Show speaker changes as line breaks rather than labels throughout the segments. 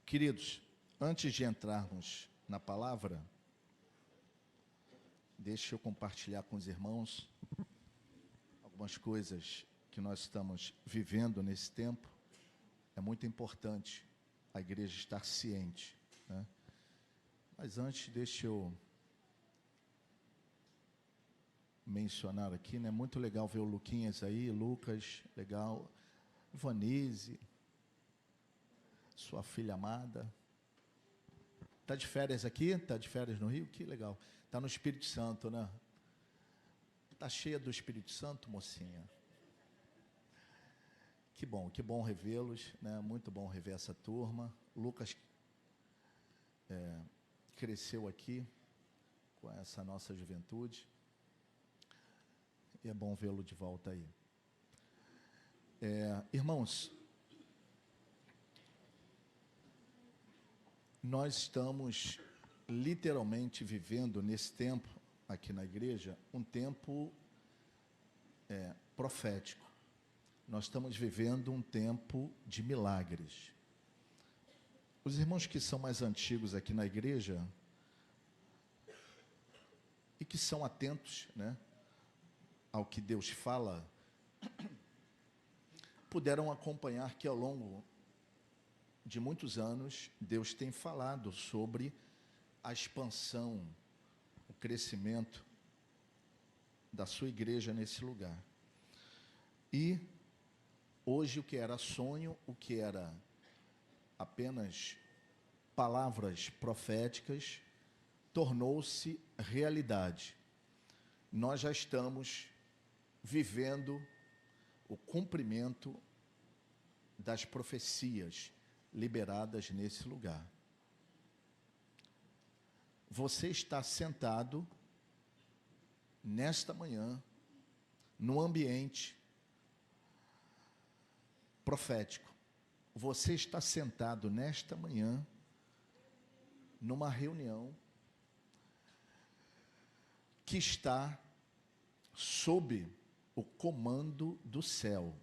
Queridos, antes de entrarmos na palavra, deixe eu compartilhar com os irmãos algumas coisas que nós estamos vivendo nesse tempo. É muito importante a igreja estar ciente, né? Mas antes, deixe eu mencionar aqui, né? Muito legal ver o Luquinhas aí, Lucas, legal. Vanise, sua filha amada. Está de férias aqui? Está de férias no Rio? Que legal. Está no Espírito Santo, né? Está cheia do Espírito Santo, mocinha. Que bom revê-los, né? Muito bom rever essa turma. Lucas cresceu aqui com essa nossa juventude. E é bom vê-lo de volta aí. Irmãos, nós estamos literalmente vivendo nesse tempo, aqui na igreja, um tempo profético. Nós estamos vivendo um tempo de milagres. Os irmãos que são mais antigos aqui na igreja e que são atentos, né, ao que Deus fala, puderam acompanhar que ao longo de muitos anos, Deus tem falado sobre a expansão, o crescimento da sua igreja nesse lugar. E hoje o que era sonho, o que era apenas palavras proféticas, tornou-se realidade. Nós já estamos vivendo o cumprimento das profecias liberadas nesse lugar. Você está sentado nesta manhã num ambiente profético. Você está sentado nesta manhã numa reunião que está sob o comando do céu.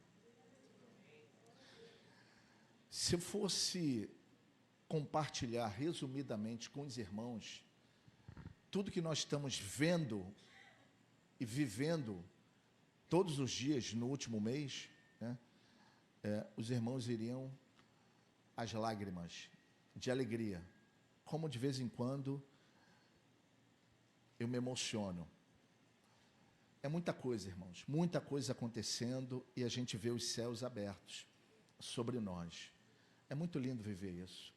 Se eu fosse compartilhar resumidamente com os irmãos tudo que nós estamos vendo e vivendo todos os dias no último mês, né, os irmãos iriam às lágrimas de alegria, como de vez em quando eu me emociono. É muita coisa, irmãos, muita coisa acontecendo e a gente vê os céus abertos sobre nós. É muito lindo viver isso.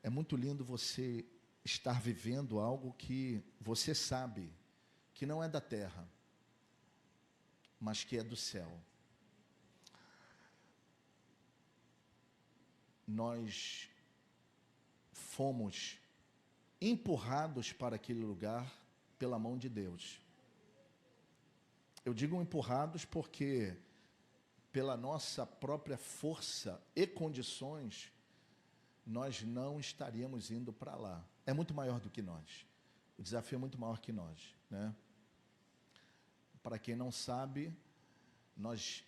É muito lindo você estar vivendo algo que você sabe que não é da terra, mas que é do céu. Nós fomos empurrados para aquele lugar pela mão de Deus. Eu digo empurrados porque, pela nossa própria força e condições, nós não estaríamos indo para lá. É muito maior do que nós. O desafio é muito maior que nós, né? Para quem não sabe, nós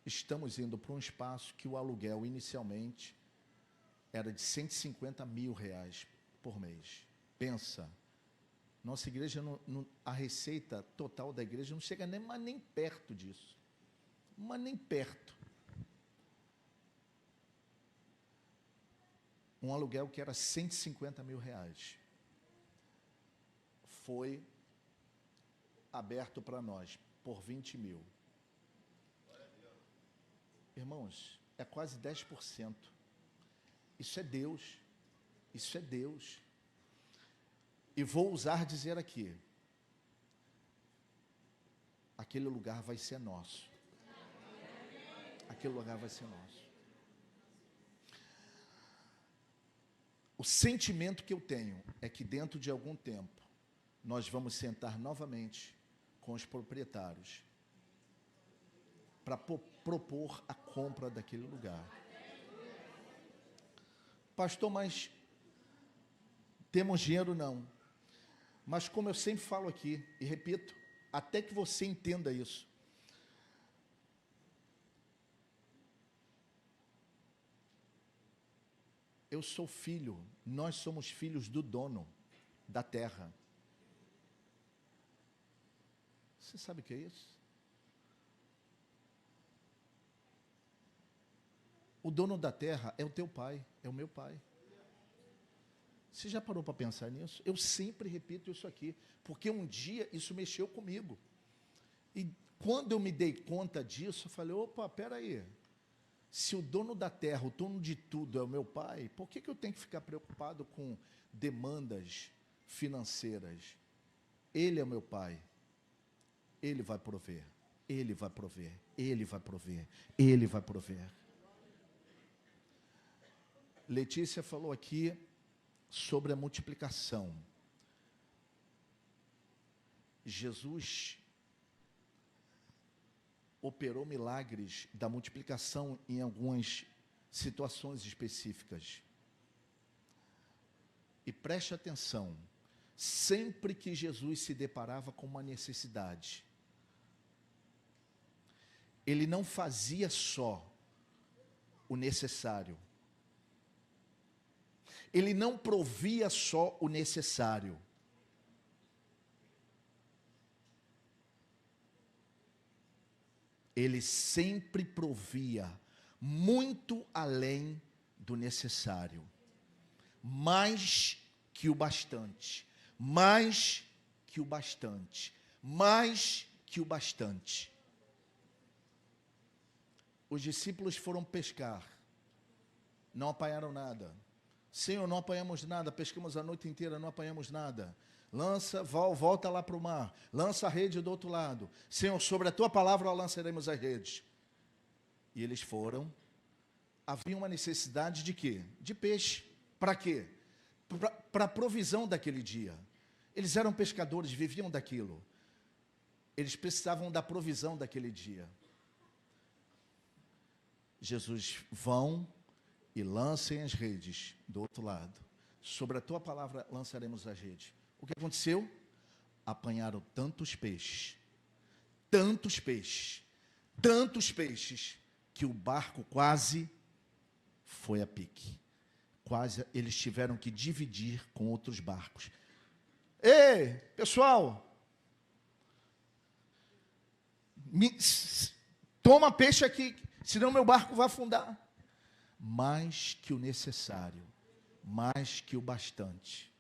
estamos indo para um espaço que o aluguel inicialmente era de R$150 mil por mês. Pensa, nossa igreja, a receita total da igreja não chega nem perto disso. Mas nem perto. Um aluguel que era R$150 mil foi aberto para nós por 20 mil. Irmãos, é quase 10%. Isso é Deus. Isso é Deus. E vou ousar dizer aqui, aquele lugar vai ser nosso. Aquele lugar vai ser nosso. O sentimento que eu tenho é que dentro de algum tempo nós vamos sentar novamente com os proprietários para propor a compra daquele lugar. Pastor, mas temos dinheiro? Não. Mas como eu sempre falo aqui, e repito, até que você entenda isso, Eu sou filho, nós somos filhos do dono da terra. Você sabe o que é isso? O dono da terra é o teu pai, é o meu pai. Você já parou para pensar nisso? Eu sempre repito isso aqui, porque um dia isso mexeu comigo. E quando eu me dei conta disso, eu falei, opa, peraí. Se o dono da terra, o dono de tudo é o meu pai, por que eu tenho que ficar preocupado com demandas financeiras? Ele é o meu pai. Ele vai prover. Ele vai prover. Ele vai prover. Ele vai prover. Letícia falou aqui sobre a multiplicação. Jesus operou milagres da multiplicação em algumas situações específicas. E preste atenção, sempre que Jesus se deparava com uma necessidade, ele não fazia só o necessário. Ele não provia só o necessário. Ele sempre provia muito além do necessário. Mais que o bastante. Mais que o bastante. Mais que o bastante. Os discípulos foram pescar. Não apanharam nada. Senhor, não apanhamos nada, pescamos a noite inteira, não apanhamos nada. Volta lá para o mar, lança a rede do outro lado. Senhor, sobre a tua palavra lançaremos as redes. E eles foram. Havia uma necessidade de quê? De peixe. Para quê? Para a provisão daquele dia. Eles eram pescadores, viviam daquilo. Eles precisavam da provisão daquele dia. Jesus, vão e lancem as redes do outro lado. Sobre a tua palavra lançaremos as redes. O que aconteceu? Apanharam tantos peixes, que o barco quase foi a pique. Quase eles tiveram que dividir com outros barcos. Ei, pessoal, toma peixe aqui, senão meu barco vai afundar. Mais que o necessário, mais que o bastante.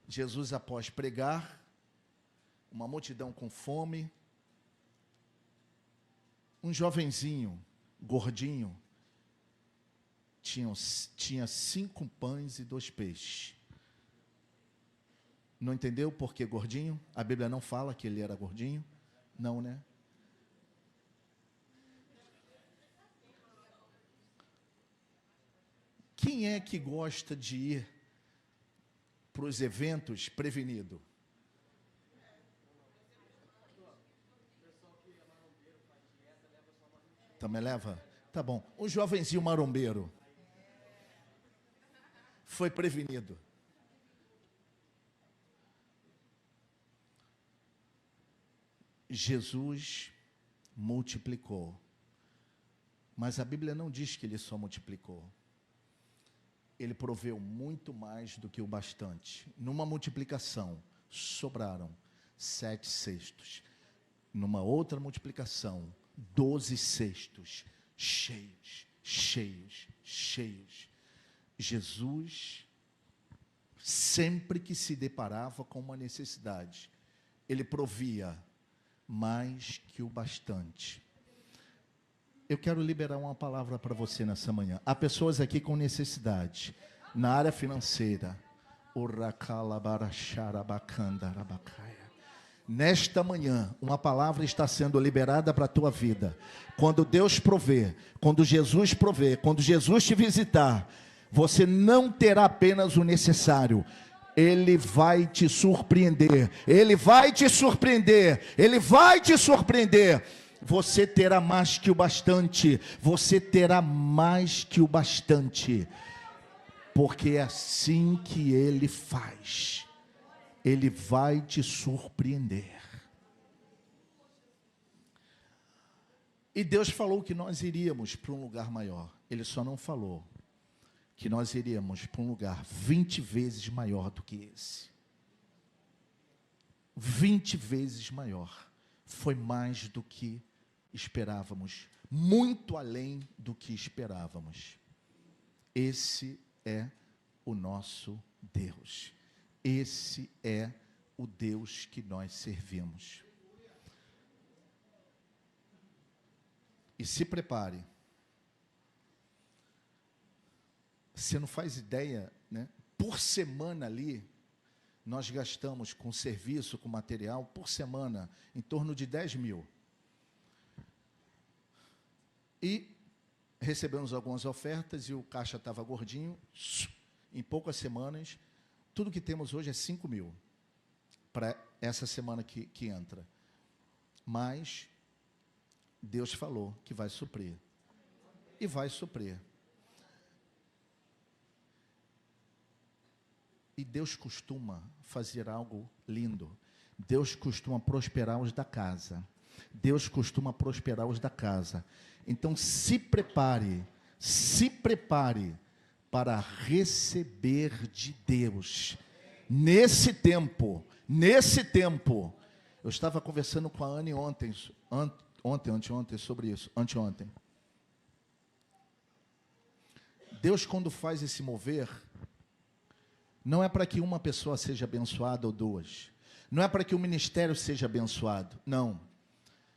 Jesus, após pregar, uma multidão com fome, um jovenzinho, gordinho, tinha 5 pães e 2 peixes. Não entendeu por que gordinho? A Bíblia não fala que ele era gordinho? Não, né? Quem é que gosta de ir para os eventos prevenido? Também leva? Tá bom. Um jovenzinho marombeiro foi prevenido. Jesus multiplicou. Mas a Bíblia não diz que ele só multiplicou. Ele proveu muito mais do que o bastante. Numa multiplicação, sobraram 7 cestos. Numa outra multiplicação, 12 cestos, cheios. Jesus, sempre que se deparava com uma necessidade, ele provia mais que o bastante. Eu quero liberar uma palavra para você nessa manhã. Há pessoas aqui com necessidade na área financeira. Nesta manhã, uma palavra está sendo liberada para a tua vida. Quando Deus prover, quando Jesus prover, quando Jesus te visitar, você não terá apenas o necessário. Ele vai te surpreender. Ele vai te surpreender. Ele vai te surpreender. Você terá mais que o bastante. Você terá mais que o bastante. Porque é assim que Ele faz. Ele vai te surpreender. E Deus falou que nós iríamos para um lugar maior. Ele só não falou que nós iríamos para um lugar 20 vezes maior do que esse. 20 vezes maior. Foi mais do que esperávamos, muito além do que esperávamos. Esse é o nosso Deus. Esse é o Deus que nós servimos. E se prepare. Você não faz ideia, né? Por semana ali, nós gastamos com serviço, com material, por semana, em torno de 10 mil. E recebemos algumas ofertas e o caixa estava gordinho. Em poucas semanas, tudo que temos hoje é 5 mil para essa semana que entra. Mas Deus falou que vai suprir. E vai suprir. E Deus costuma fazer algo lindo. Deus costuma prosperar os da casa. Deus costuma prosperar os da casa. Então se prepare para receber de Deus. Nesse tempo, eu estava conversando com a Anne anteontem sobre isso, anteontem. Deus, quando faz esse mover, não é para que uma pessoa seja abençoada ou duas. Não é para que o ministério seja abençoado. Não.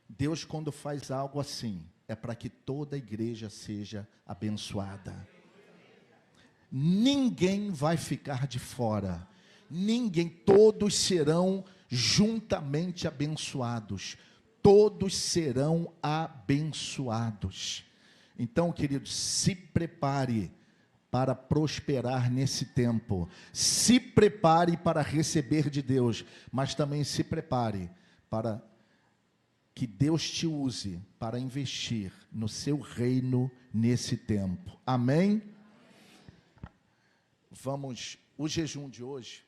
Deus, quando faz algo assim, é para que toda a igreja seja abençoada. Ninguém vai ficar de fora. Ninguém, todos serão juntamente abençoados. Todos serão abençoados. Então, queridos, se prepare para prosperar nesse tempo. Se prepare para receber de Deus, mas também se prepare para que Deus te use para investir no seu reino nesse tempo. Amém? Vamos, o jejum de hoje,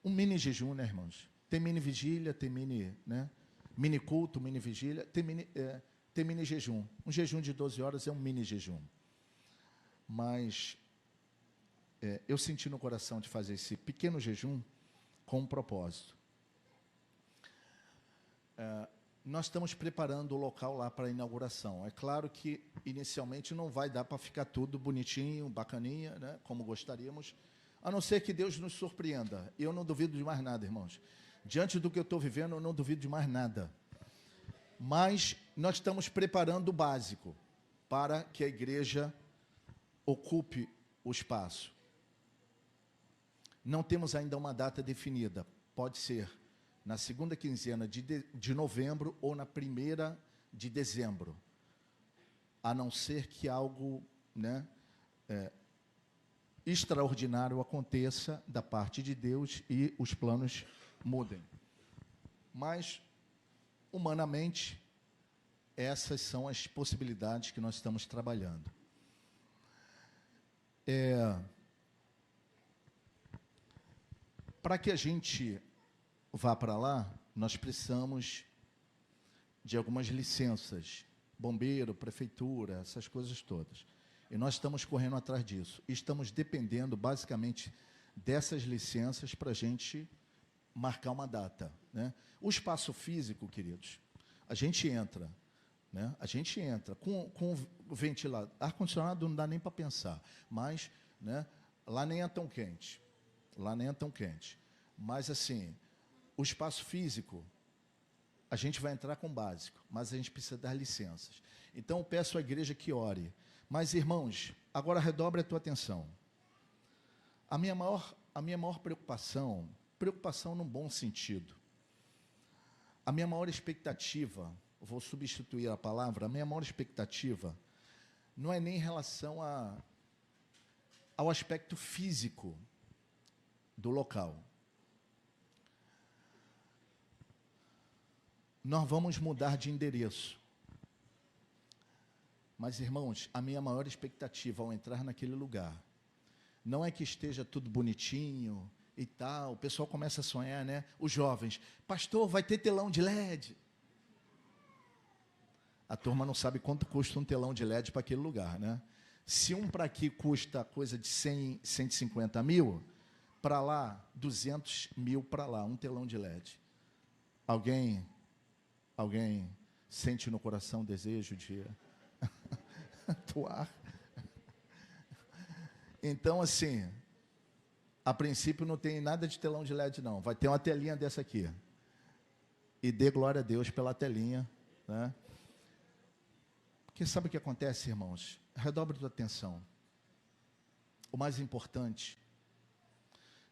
um mini jejum, né, irmãos? Tem mini vigília, tem mini, né? Mini culto, mini vigília, tem mini jejum. Um jejum de 12 horas é um mini jejum. Mas eu senti no coração de fazer esse pequeno jejum com um propósito. Nós estamos preparando o local lá para a inauguração. É claro que, inicialmente, não vai dar para ficar tudo bonitinho, bacaninha, né, como gostaríamos, a não ser que Deus nos surpreenda. Eu não duvido de mais nada, irmãos. Diante do que eu estou vivendo, eu não duvido de mais nada. Mas nós estamos preparando o básico para que a igreja ocupe o espaço. Não temos ainda uma data definida. Pode ser na segunda quinzena de novembro ou na primeira de dezembro. A não ser que algo, né, extraordinário aconteça da parte de Deus e os planos mudem. Mas, humanamente, essas são as possibilidades que nós estamos trabalhando. Para que a gente vá para lá, nós precisamos de algumas licenças, bombeiro, prefeitura, essas coisas todas. E nós estamos correndo atrás disso. E estamos dependendo, basicamente, dessas licenças para a gente marcar uma data, né? O espaço físico, queridos, a gente entra, né? A gente entra com ventilador, ar-condicionado não dá nem para pensar, mas, né, lá nem é tão quente. Lá nem é tão quente. Mas, assim, o espaço físico, a gente vai entrar com o básico, mas a gente precisa dar licenças. Então, eu peço à igreja que ore. Mas, irmãos, agora redobre a tua atenção. A minha maior preocupação num bom sentido, a minha maior expectativa, vou substituir a palavra, a minha maior expectativa não é nem em relação ao aspecto físico do local. Nós vamos mudar de endereço. Mas, irmãos, a minha maior expectativa ao entrar naquele lugar não é que esteja tudo bonitinho e tal. O pessoal começa a sonhar, né? Os jovens, pastor, vai ter telão de LED. A turma não sabe quanto custa um telão de LED para aquele lugar, né? Se um para aqui custa coisa de 100, 150 mil, para lá, 200 mil para lá, um telão de LED. Alguém sente no coração o desejo de atuar? Então, assim, a princípio não tem nada de telão de LED, não. Vai ter uma telinha dessa aqui. E dê glória a Deus pela telinha, né? Porque sabe o que acontece, irmãos? Redobre tua atenção. O mais importante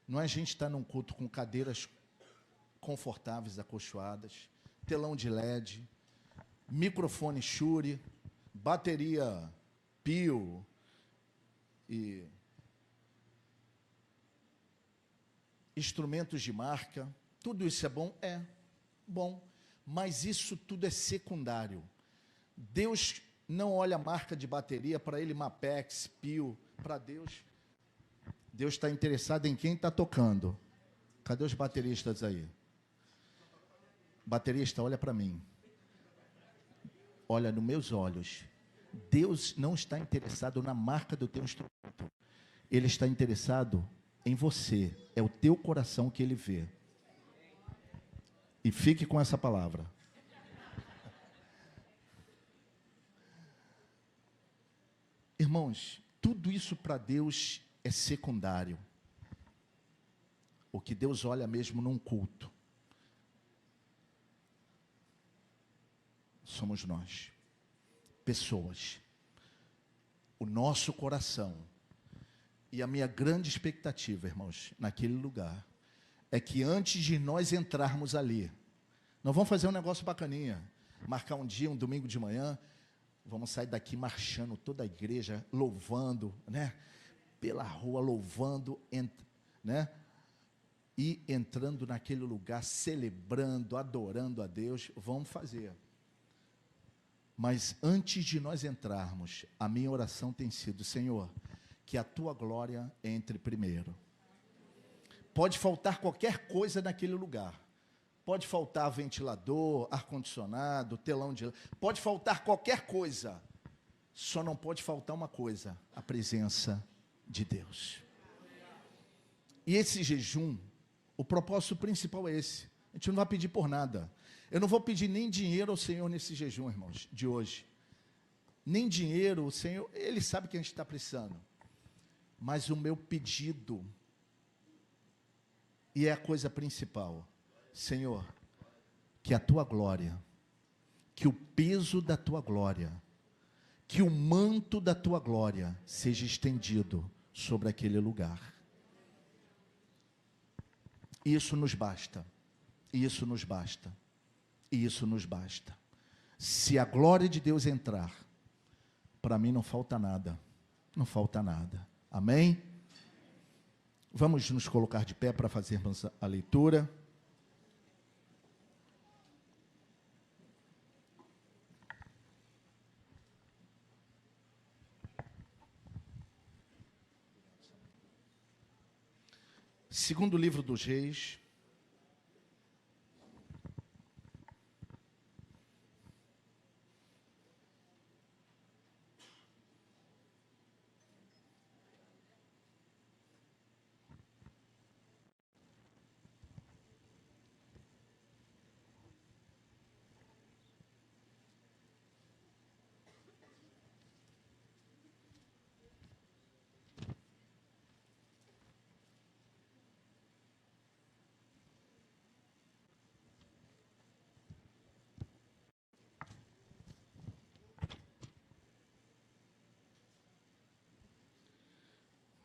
não é a gente estar num culto com cadeiras confortáveis, acolchoadas, telão de LED, microfone Shure, bateria Pio e instrumentos de marca. Tudo isso é bom? É bom, mas isso tudo é secundário. Deus não olha a marca de bateria, para ele Mapex, Pio, para Deus está interessado em quem está tocando. Cadê os bateristas aí? Baterista, olha para mim. Olha nos meus olhos. Deus não está interessado na marca do teu instrumento. Ele está interessado em você. É o teu coração que ele vê. E fique com essa palavra. Irmãos, tudo isso para Deus é secundário. O que Deus olha mesmo num culto somos nós, pessoas, o nosso coração. E a minha grande expectativa, irmãos, naquele lugar, é que antes de nós entrarmos ali, nós vamos fazer um negócio bacaninha, marcar um dia, um domingo de manhã, vamos sair daqui marchando toda a igreja, louvando, né? Pela rua, louvando, né? E entrando naquele lugar, celebrando, adorando a Deus, vamos fazer. Mas antes de nós entrarmos, a minha oração tem sido: Senhor, que a tua glória entre primeiro. Pode faltar qualquer coisa naquele lugar. Pode faltar ventilador, ar-condicionado, telão de... Pode faltar qualquer coisa. Só não pode faltar uma coisa: a presença de Deus. E esse jejum, o propósito principal é esse. A gente não vai pedir por nada. Eu não vou pedir nem dinheiro ao Senhor nesse jejum, irmãos, de hoje. Nem dinheiro, o Senhor, Ele sabe que a gente está precisando. Mas o meu pedido, e é a coisa principal: Senhor, que a tua glória, que o peso da tua glória, que o manto da tua glória seja estendido sobre aquele lugar. Isso nos basta. Isso nos basta. Isso nos basta. Se a glória de Deus entrar, para mim não falta nada. Não falta nada. Amém? Vamos nos colocar de pé para fazermos a leitura. Segundo livro dos Reis,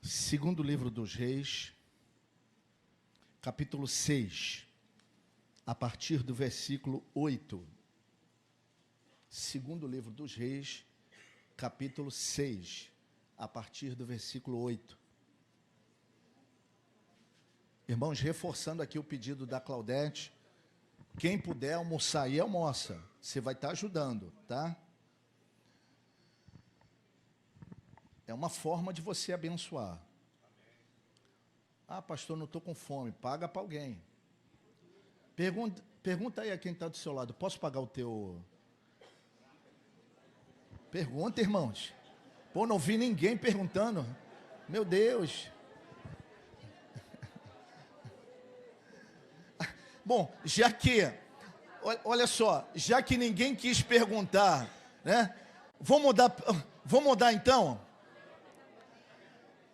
segundo livro dos Reis, capítulo 6, a partir do versículo 8. Segundo livro dos Reis, capítulo 6, a partir do versículo 8. Irmãos, reforçando aqui o pedido da Claudete, quem puder almoçar aí, almoça. Você vai estar ajudando, tá? É uma forma de você abençoar. Ah, pastor, não estou com fome. Paga para alguém. Pergunta aí a quem está do seu lado: posso pagar o teu... Pergunta, irmãos. Pô, não vi ninguém perguntando. Meu Deus. Bom, já que, olha só, já que ninguém quis perguntar, né? Vamos mudar então?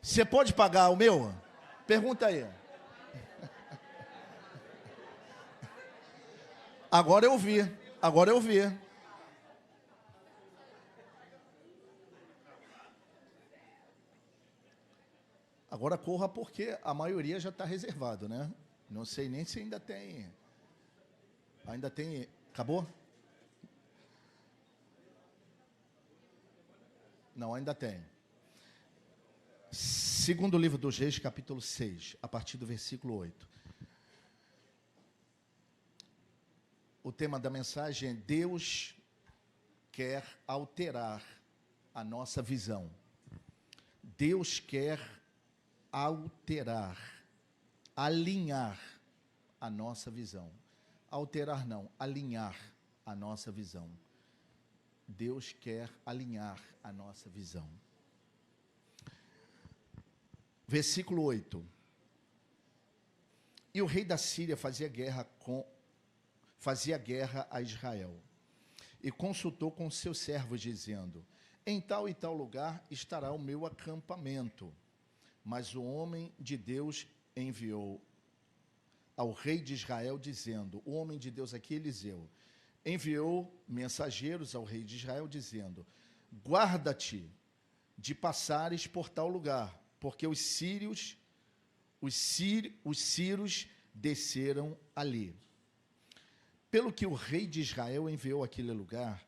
Você pode pagar o meu? Pergunta aí. Agora eu vi. Agora corra porque a maioria já está reservado, né? Não sei nem se ainda tem. Ainda tem. Acabou? Não, ainda tem. Segundo livro dos Reis, capítulo 6, a partir do versículo 8. O tema da mensagem é: Deus quer alterar a nossa visão. Deus quer alterar, alinhar a nossa visão. Alterar não, alinhar a nossa visão. Deus quer alinhar a nossa visão. Versículo 8. E o rei da Síria fazia guerra a Israel. E consultou com seus servos, dizendo: em tal e tal lugar estará o meu acampamento. Mas o homem de Deus enviou ao rei de Israel, dizendo, o homem de Deus aqui, Eliseu, enviou mensageiros ao rei de Israel, dizendo: guarda-te de passares por tal lugar, porque os sírios desceram ali. Pelo que o rei de Israel enviou àquele lugar,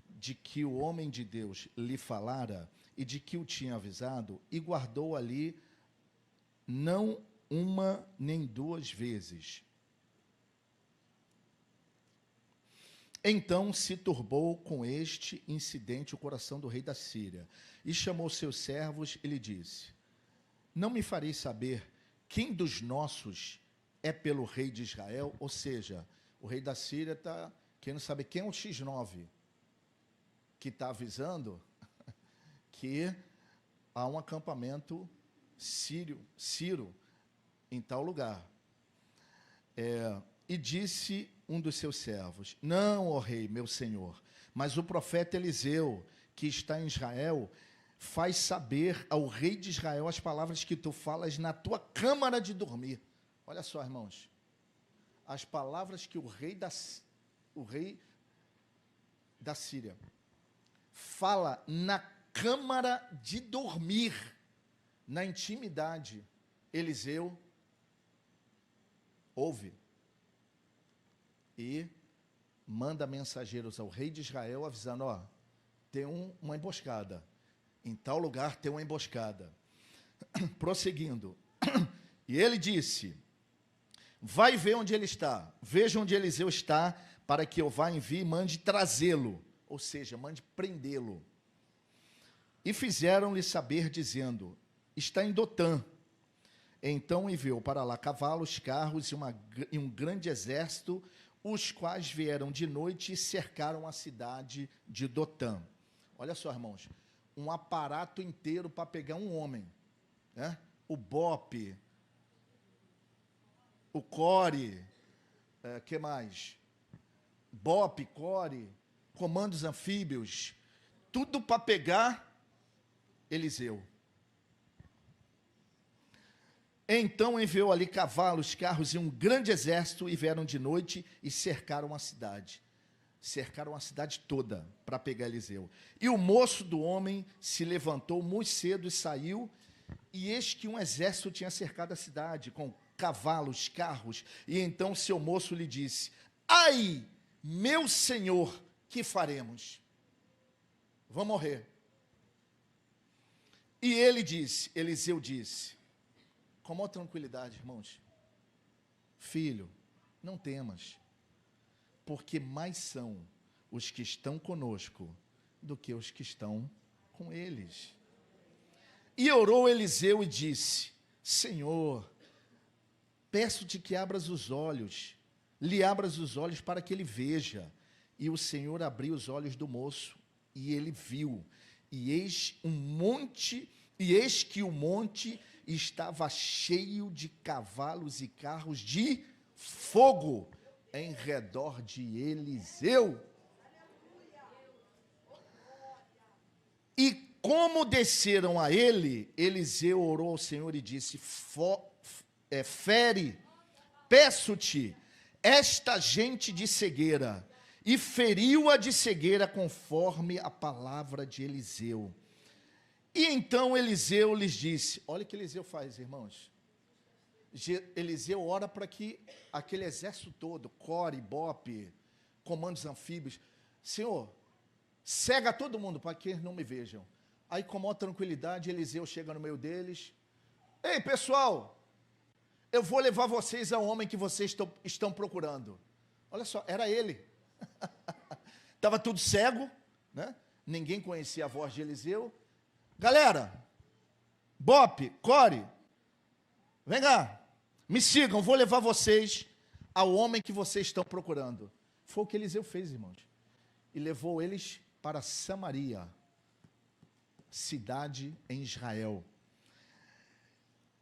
de que o homem de Deus lhe falara, e de que o tinha avisado, e guardou ali não uma nem duas vezes. Então se turbou com este incidente o coração do rei da Síria, e chamou seus servos e lhe disse: não me fareis saber quem dos nossos é pelo rei de Israel? Ou seja, o rei da Síria está querendo saber quem é o X9, que está avisando que há um acampamento sírio em tal lugar. E disse um dos seus servos: não, ó rei, meu senhor, mas o profeta Eliseu, que está em Israel, faz saber ao rei de Israel as palavras que tu falas na tua câmara de dormir. Olha só, irmãos, as palavras que o rei da Síria fala na câmara de dormir, na intimidade, Eliseu ouve e manda mensageiros ao rei de Israel avisando: ó, tem uma emboscada, em tal lugar tem uma emboscada. Prosseguindo, e ele disse: vai ver onde ele está, veja onde Eliseu está, para que eu vá, envie e mande trazê-lo, ou seja, mande prendê-lo. E fizeram-lhe saber, dizendo: está em Dotã. Então enviou para lá cavalos, carros e um grande exército, os quais vieram de noite e cercaram a cidade de Dotã. Olha só, irmãos, um aparato inteiro para pegar um homem, né? O BOPE, o CORE, que mais? BOPE, CORE, comandos anfíbios, tudo para pegar Eliseu. Então enviou ali cavalos, carros e um grande exército, e vieram de noite e cercaram a cidade. Cercaram a cidade toda para pegar Eliseu. E o moço do homem se levantou muito cedo e saiu, e eis que um exército tinha cercado a cidade, com cavalos, carros. E então seu moço lhe disse: ai, meu senhor, que faremos? Vamos morrer. E Eliseu disse, com maior tranquilidade, irmãos: filho, não temas, porque mais são os que estão conosco do que os que estão com eles. E orou Eliseu e disse: Senhor, peço-te que lhe abras os olhos para que ele veja. E o Senhor abriu os olhos do moço, e ele viu. e eis que o monte estava cheio de cavalos e carros de fogo em redor de Eliseu. E como desceram a ele, Eliseu orou ao Senhor e disse: fere, peço-te, esta gente de cegueira. E feriu-a de cegueira conforme a palavra de Eliseu. E então Eliseu lhes disse, olha o que Eliseu faz, irmãos. Eliseu ora para que aquele exército todo, Core, Bope, comandos anfíbios, Senhor, cega todo mundo para que não me vejam. Aí com maior tranquilidade, Eliseu chega no meio deles. Ei, pessoal, eu vou levar vocês ao homem que vocês estão procurando. Olha só, era ele. Estava tudo cego, né? Ninguém conhecia a voz de Eliseu. Galera, Bope, Core, vem cá, me sigam, vou levar vocês ao homem que vocês estão procurando. Foi o que Eliseu fez, irmãos. E levou eles para Samaria, cidade em Israel.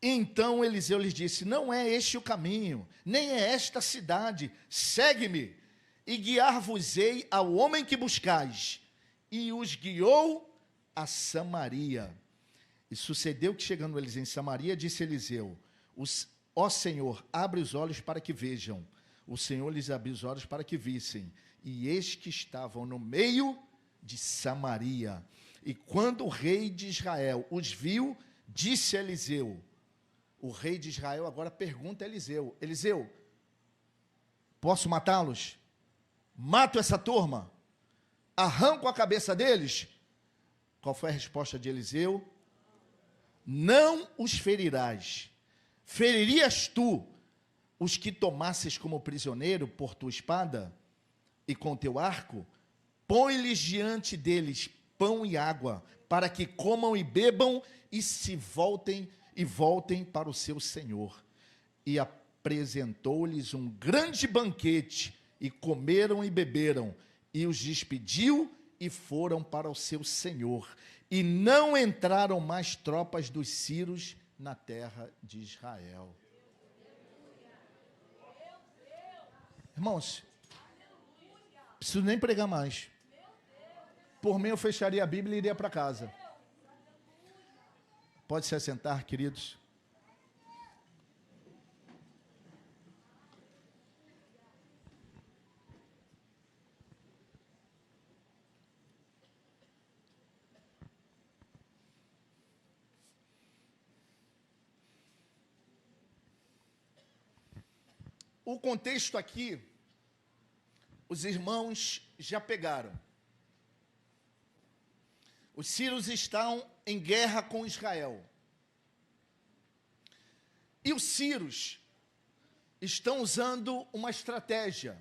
Então Eliseu lhes disse: não é este o caminho, nem é esta cidade, segue-me, e guiar-vos-ei ao homem que buscais. E os guiou a Samaria. E sucedeu que, chegando eles em Samaria, disse Eliseu: ó Senhor, abre os olhos para que vejam. O Senhor lhes abriu os olhos para que vissem. E eis que estavam no meio de Samaria. E quando o rei de Israel os viu, disse a Eliseu, o rei de Israel agora pergunta a Eliseu: Eliseu, posso matá-los? Mato essa turma? Arranco a cabeça deles? Qual foi a resposta de Eliseu? Não os ferirás. Feririas tu os que tomasses como prisioneiro por tua espada e com teu arco? Põe-lhes diante deles pão e água, para que comam e bebam e voltem para o seu senhor. E apresentou-lhes um grande banquete, e comeram e beberam, e os despediu e foram para o seu senhor. E não entraram mais tropas dos sírios na terra de Israel. Irmãos, não preciso nem pregar mais. Por mim eu fecharia a Bíblia e iria para casa. Pode se assentar, queridos. O contexto aqui, os irmãos já pegaram. Os sírios estão em guerra com Israel. E os sírios estão usando uma estratégia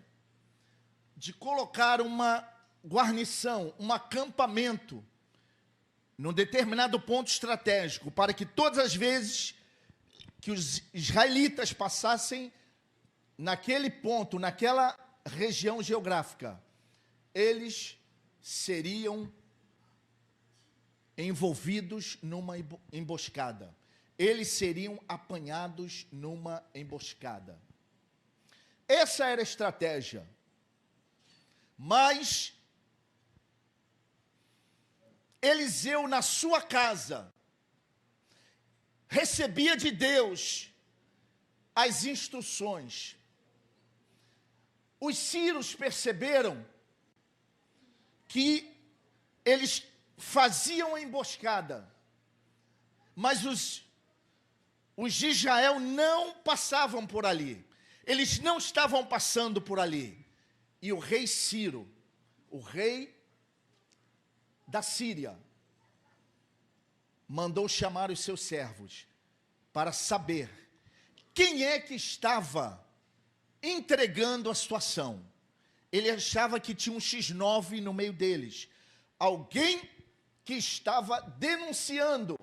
de colocar uma guarnição, um acampamento, num determinado ponto estratégico, para que todas as vezes que os israelitas passassem naquele ponto, naquela região geográfica, eles seriam envolvidos numa emboscada. Eles seriam apanhados numa emboscada. Essa era a estratégia. Mas Eliseu, na sua casa, recebia de Deus as instruções. Os sírios perceberam que eles faziam a emboscada, mas os de Israel não passavam por ali. Eles não estavam passando por ali. E o rei Ciro, o rei da Síria, mandou chamar os seus servos para saber quem é que estava entregando a situação. Ele achava que tinha um X9 no meio deles. Alguém que estava denunciando.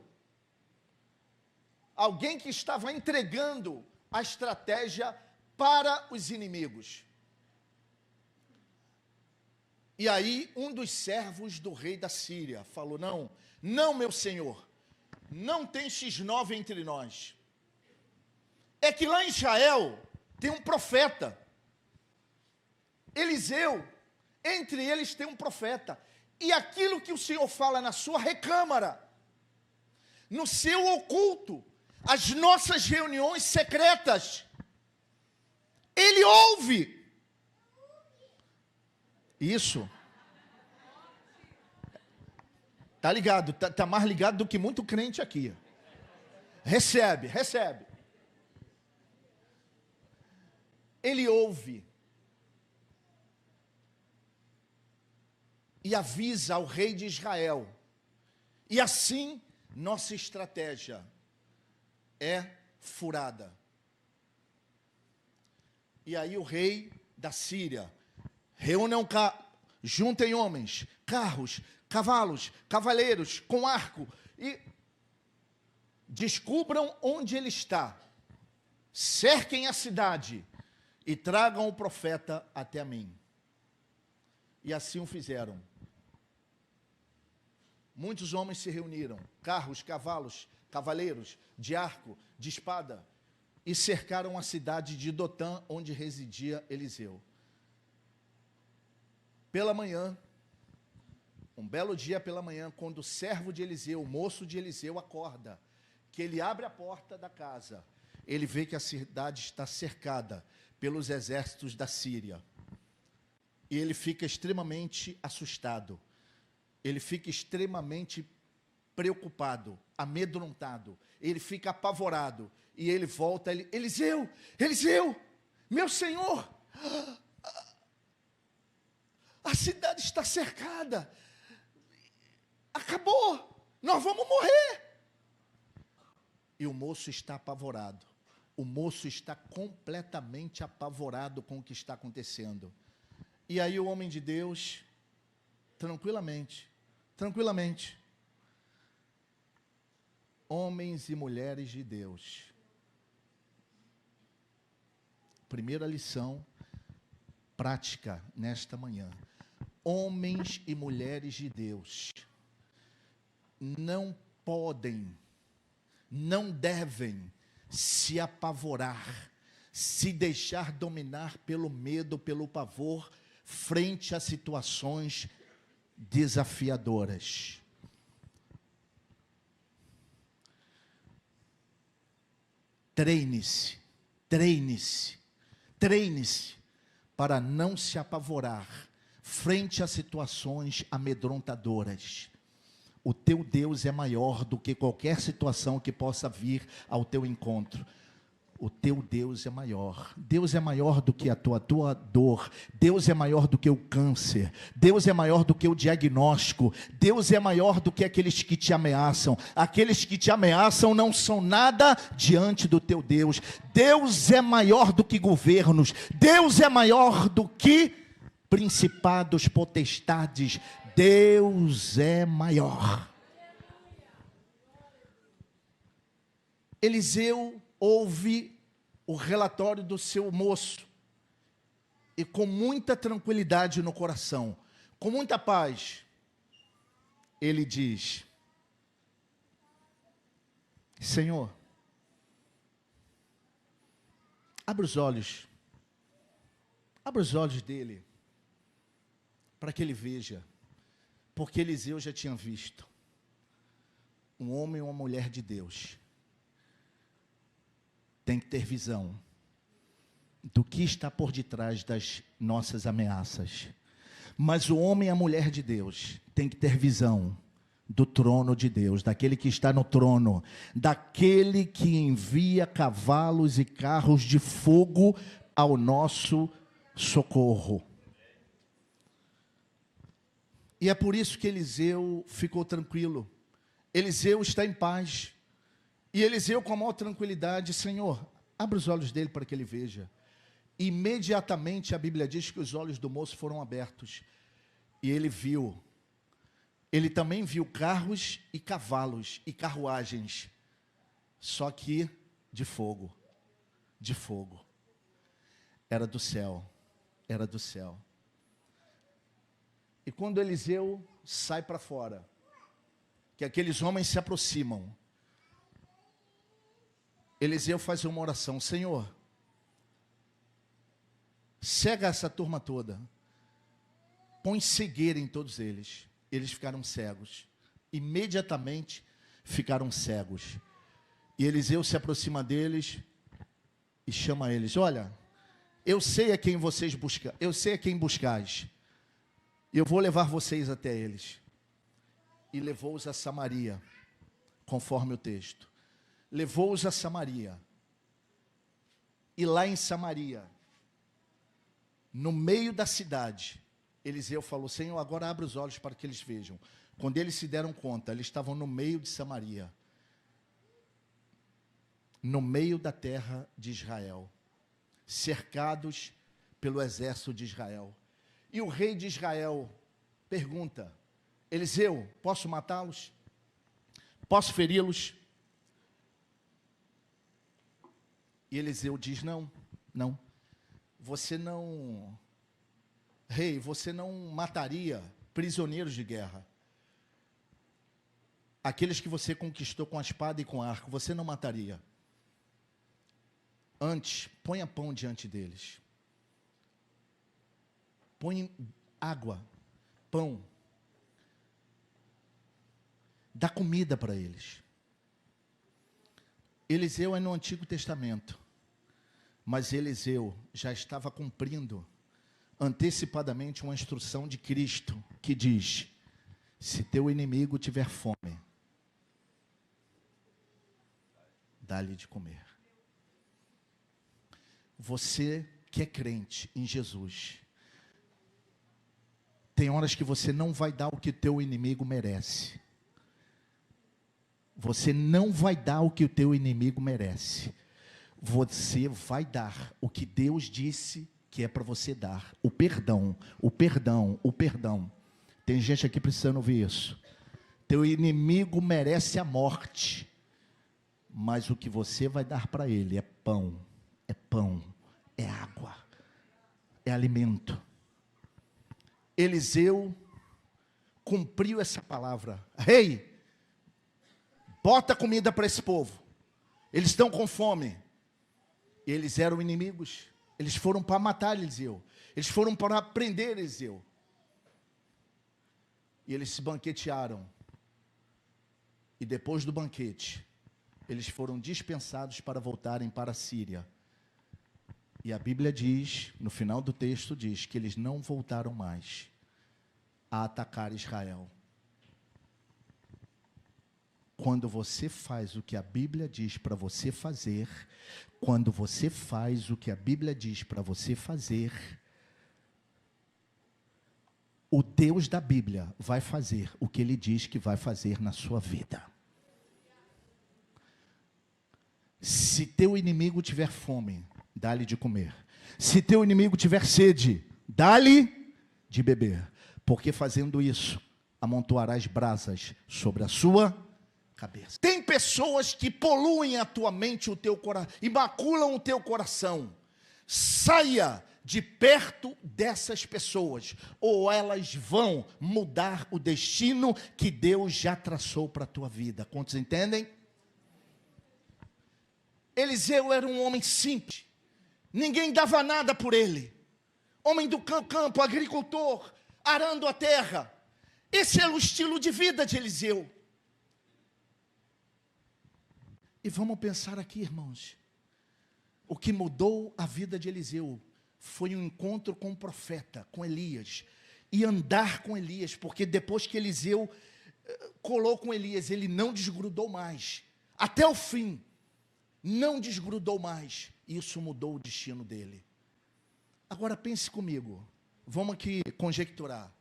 Alguém que estava entregando a estratégia para os inimigos. E aí um dos servos do rei da Síria falou: não, não, meu senhor, não tem X9 entre nós. É que lá em Israel tem um profeta, Eliseu, entre eles tem um profeta. E aquilo que o Senhor fala na sua recâmara, no seu oculto, as nossas reuniões secretas, Ele ouve. Isso. Tá ligado, tá mais ligado do que muito crente aqui. Recebe. Ele ouve. E avisa ao rei de Israel. E assim, nossa estratégia é furada. E aí o rei da Síria: juntem homens, carros, cavalos, cavaleiros, com arco, e descubram onde ele está. Cerquem a cidade e tragam o profeta até mim. E assim o fizeram. Muitos homens se reuniram, carros, cavalos, cavaleiros, de arco, de espada, e cercaram a cidade de Dotã, onde residia Eliseu. Pela manhã, um belo dia pela manhã, quando o servo de Eliseu, o moço de Eliseu, acorda, que ele abre a porta da casa, ele vê que a cidade está cercada pelos exércitos da Síria. E ele fica extremamente assustado. Ele fica extremamente preocupado, amedrontado. Ele fica apavorado. E ele volta, Eliseu, meu senhor, a cidade está cercada. Acabou, nós vamos morrer. E o moço está apavorado. O moço está completamente apavorado com o que está acontecendo. E aí o homem de Deus, tranquilamente, homens e mulheres de Deus. Primeira lição prática nesta manhã. Homens e mulheres de Deus não podem, não devem se apavorar, se deixar dominar pelo medo, pelo pavor, frente a situações desafiadoras. Treine-se para não se apavorar frente a situações amedrontadoras. O teu Deus é maior do que qualquer situação que possa vir ao teu encontro. O teu Deus é maior. Deus é maior do que a tua dor. Deus é maior do que o câncer. Deus é maior do que o diagnóstico. Deus é maior do que aqueles que te ameaçam. Aqueles que te ameaçam não são nada diante do teu Deus. Deus é maior do que governos. Deus é maior do que principados, potestades. Deus é maior. Eliseu ouve o relatório do seu moço, e com muita tranquilidade no coração, com muita paz, ele diz: Senhor, abre os olhos dele, para que ele veja, porque Eliseu já tinha visto um homem e uma mulher de Deus. Tem que ter visão do que está por detrás das nossas ameaças. Mas o homem e a mulher de Deus tem que ter visão do trono de Deus, daquele que está no trono, daquele que envia cavalos e carros de fogo ao nosso socorro. E é por isso que Eliseu ficou tranquilo. Eliseu está em paz. E Eliseu, com a maior tranquilidade: Senhor, abre os olhos dele para que ele veja. Imediatamente a Bíblia diz que os olhos do moço foram abertos. E ele viu. Ele também viu carros e cavalos e carruagens. Só que de fogo. De fogo. Era do céu. Era do céu. E quando Eliseu sai para fora, que aqueles homens se aproximam, Eliseu faz uma oração: Senhor, cega essa turma toda, põe cegueira em todos eles. Eles ficaram cegos, imediatamente ficaram cegos. E Eliseu se aproxima deles e chama eles: olha, eu sei a quem vocês buscam, eu sei a quem buscais, eu vou levar vocês até eles. E levou-os a Samaria, conforme o texto. Levou-os a Samaria. E lá em Samaria, no meio da cidade, Eliseu falou: Senhor, agora abre os olhos para que eles vejam. Quando eles se deram conta, eles estavam no meio de Samaria, no meio da terra de Israel, cercados pelo exército de Israel. E o rei de Israel pergunta: Eliseu, posso matá-los? Posso feri-los? E Eliseu diz: não, não. Você não, rei, você não mataria prisioneiros de guerra. Aqueles que você conquistou com a espada e com o arco, você não mataria. Antes, ponha pão diante deles. Põe água, pão. Dá comida para eles. Eliseu é no Antigo Testamento, mas Eliseu já estava cumprindo antecipadamente uma instrução de Cristo, que diz: se teu inimigo tiver fome, dá-lhe de comer. Você que é crente em Jesus, tem horas que você não vai dar o que teu inimigo merece. Você não vai dar o que o teu inimigo merece. Você vai dar o que Deus disse que é para você dar. O perdão, o perdão, o perdão. Tem gente aqui precisando ouvir isso. Teu inimigo merece a morte, mas o que você vai dar para ele é pão, é água, é alimento. Eliseu cumpriu essa palavra: rei, bota comida para esse povo, eles estão com fome. Eles eram inimigos, eles foram para matar Eliseu, eles foram para prender Eliseu, e eles se banquetearam, e depois do banquete, eles foram dispensados para voltarem para a Síria. E a Bíblia diz, no final do texto diz, que eles não voltaram mais a atacar Israel. Quando você faz o que a Bíblia diz para você fazer, quando você faz o que a Bíblia diz para você fazer, o Deus da Bíblia vai fazer o que Ele diz que vai fazer na sua vida. Se teu inimigo tiver fome, dá-lhe de comer. Se teu inimigo tiver sede, dá-lhe de beber. Porque fazendo isso, amontoarás brasas sobre a sua cabeça. Tem pessoas que poluem a tua mente, o teu coração, e maculam o teu coração. Saia de perto dessas pessoas, ou elas vão mudar o destino que Deus já traçou para a tua vida. Quantos entendem? Eliseu era um homem simples, ninguém dava nada por ele, homem do campo, agricultor, arando a terra. Esse era o estilo de vida de Eliseu. E vamos pensar aqui, irmãos, o que mudou a vida de Eliseu foi um encontro com o profeta, com Elias, e andar com Elias, porque depois que Eliseu colou com Elias, ele não desgrudou mais, até o fim, não desgrudou mais. Isso mudou o destino dele. Agora pense comigo, vamos aqui conjecturar.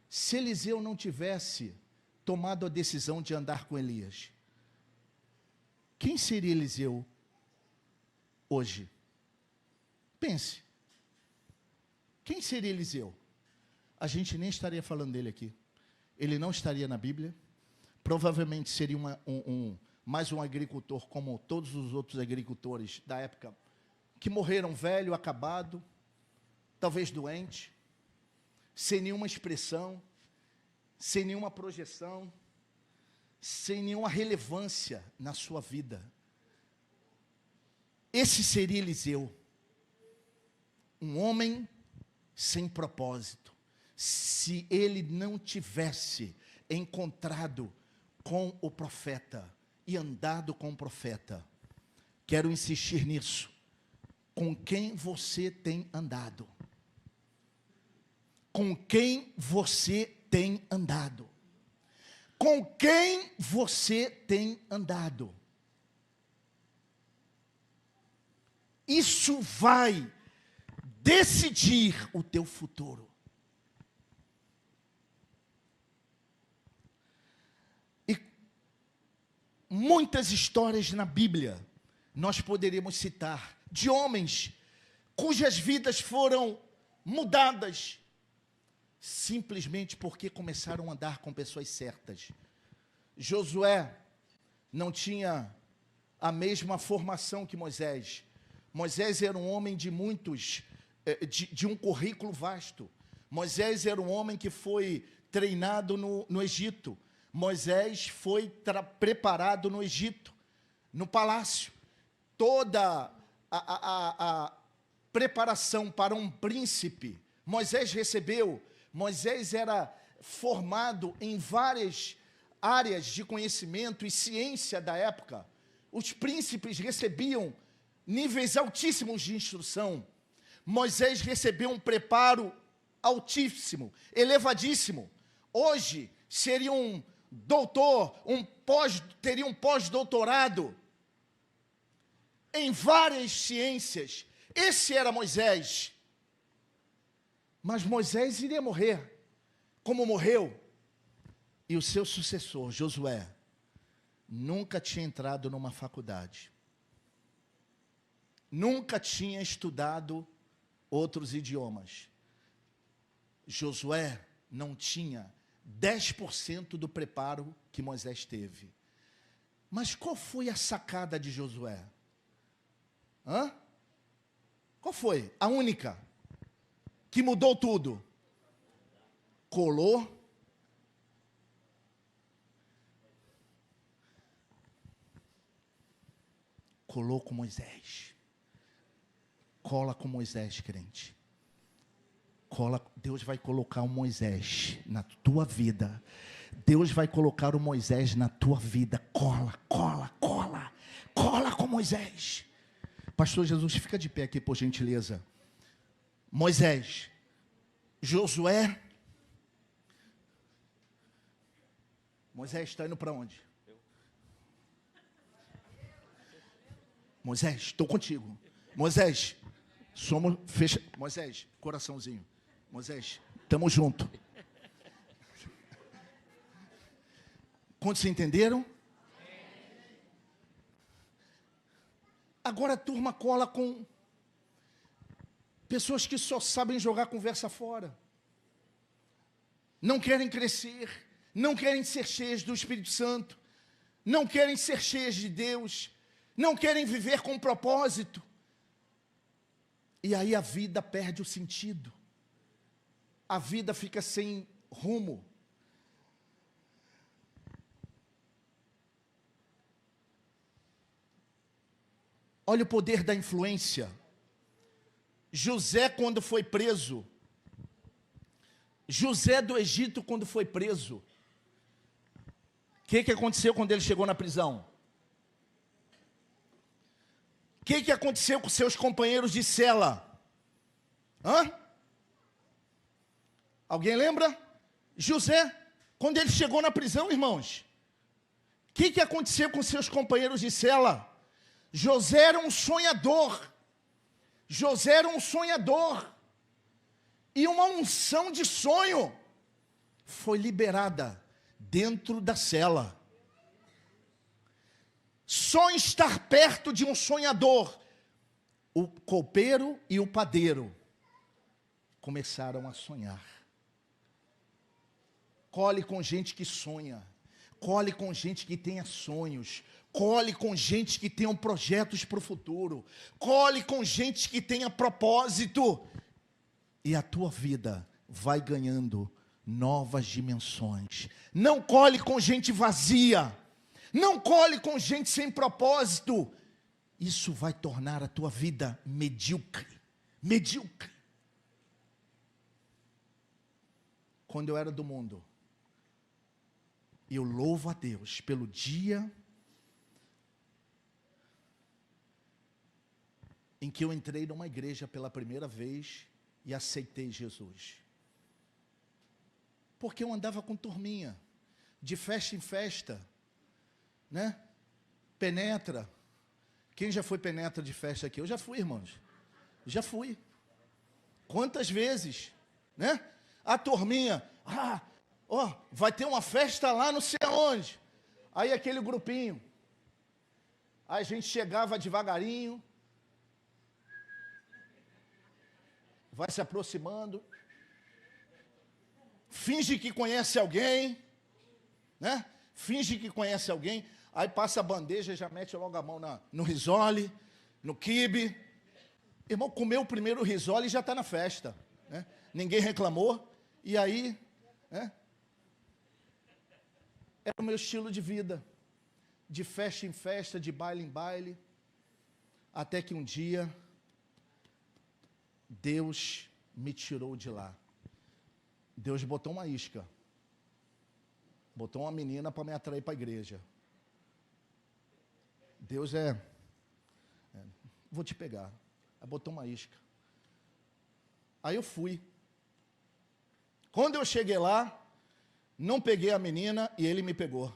Se Eliseu não tivesse tomado a decisão de andar com Elias, quem seria Eliseu hoje? Pense. Quem seria Eliseu? A gente nem estaria falando dele aqui. Ele não estaria na Bíblia. Provavelmente seria mais um agricultor como todos os outros agricultores da época, que morreram velho, acabado, talvez doente. sem nenhuma expressão, sem nenhuma projeção, sem nenhuma relevância na sua vida. Esse seria Eliseu, um homem sem propósito, se ele não tivesse encontrado com o profeta e andado com o profeta. Quero insistir nisso. Com quem você tem andado? Com quem você tem andado? Com quem você tem andado? Isso vai decidir o teu futuro. E muitas histórias na Bíblia nós poderíamos citar de homens cujas vidas foram mudadas simplesmente porque começaram a andar com pessoas certas. Josué não tinha a mesma formação que Moisés. Moisés era um homem de de um currículo vasto. Moisés era um homem que foi treinado no Egito. Moisés foi preparado no Egito, no palácio. Toda a preparação para um príncipe, Moisés recebeu. Moisés era formado em várias áreas de conhecimento e ciência da época. Os príncipes recebiam níveis altíssimos de instrução. Moisés recebeu um preparo altíssimo, elevadíssimo. Hoje, seria um doutor, teria um pós-doutorado em várias ciências. Esse era Moisés. Mas Moisés iria morrer, como morreu. E o seu sucessor, Josué, nunca tinha entrado numa faculdade. Nunca tinha estudado outros idiomas. Josué não tinha 10% do preparo que Moisés teve. Mas qual foi a sacada de Josué? Qual foi? A única que mudou tudo. Colou com Moisés. Cola com Moisés, crente. Deus vai colocar um Moisés na tua vida. Deus vai colocar um Moisés na tua vida. Cola com Moisés. Pastor Jesus, fica de pé aqui, por gentileza. Moisés, Josué. Moisés está indo para onde? Moisés, estou contigo. Moisés, Moisés, coraçãozinho. Moisés, estamos juntos. Quantos entenderam? Agora a turma cola com pessoas que só sabem jogar conversa fora. Não querem crescer, não querem ser cheias do Espírito Santo, não querem ser cheias de Deus, não querem viver com propósito. E aí a vida perde o sentido. A vida fica sem rumo. Olha o poder da influência. José, quando foi preso, José do Egito, quando foi preso, o que aconteceu quando ele chegou na prisão? O que aconteceu com seus companheiros de cela? Alguém lembra? José, quando ele chegou na prisão, irmãos, o que aconteceu com seus companheiros de cela? José era um sonhador. José era um sonhador. E uma unção de sonho foi liberada dentro da cela. Só estar perto de um sonhador, o copeiro e o padeiro começaram a sonhar. Cole com gente que sonha. Cole com gente que tenha sonhos. Cole com gente que tenha projetos para o futuro. Cole com gente que tenha propósito. E a tua vida vai ganhando novas dimensões. Não colhe com gente vazia. Não colhe com gente sem propósito. Isso vai tornar a tua vida medíocre. Medíocre. Quando eu era do mundo, eu louvo a Deus pelo dia em que eu entrei numa igreja pela primeira vez e aceitei Jesus. Porque eu andava com turminha, de festa em festa, né? Penetra. Quem já foi penetra de festa aqui? Eu já fui, irmãos. Já fui. Quantas vezes, né? A turminha, vai ter uma festa lá não sei aonde. Aí aquele grupinho. Aí a gente chegava devagarinho, vai se aproximando, finge que conhece alguém, né? Finge que conhece alguém, aí passa a bandeja, já mete logo a mão no risole, no quibe. Irmão, comeu o primeiro risole e já está na festa, né? Ninguém reclamou, e aí, né? Era o meu estilo de vida, de festa em festa, de baile em baile, até que um dia Deus me tirou de lá. Deus botou uma isca. Botou uma menina para me atrair para a igreja. Deus vou te pegar. Aí botou uma isca. Aí eu fui. Quando eu cheguei lá, não peguei a menina e ele me pegou.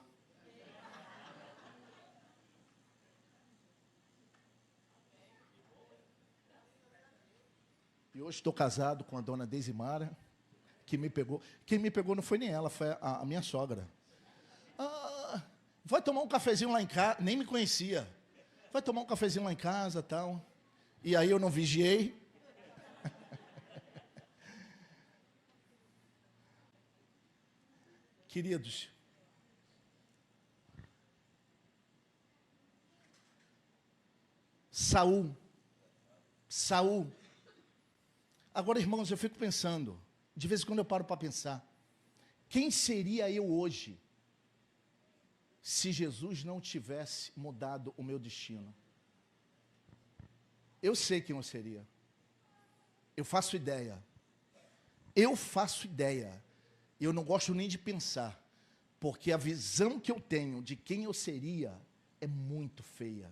E hoje estou casado com a dona Deisimara, que me pegou. Quem me pegou não foi nem ela, foi a minha sogra. Vai tomar um cafezinho lá em casa, nem me conhecia. Vai tomar um cafezinho lá em casa, tal. E aí eu não vigiei. Queridos, Saul. Agora, irmãos, eu fico pensando, de vez em quando eu paro para pensar, quem seria eu hoje, se Jesus não tivesse mudado o meu destino? Eu sei quem eu seria. Eu faço ideia. Eu não gosto nem de pensar, porque a visão que eu tenho de quem eu seria é muito feia.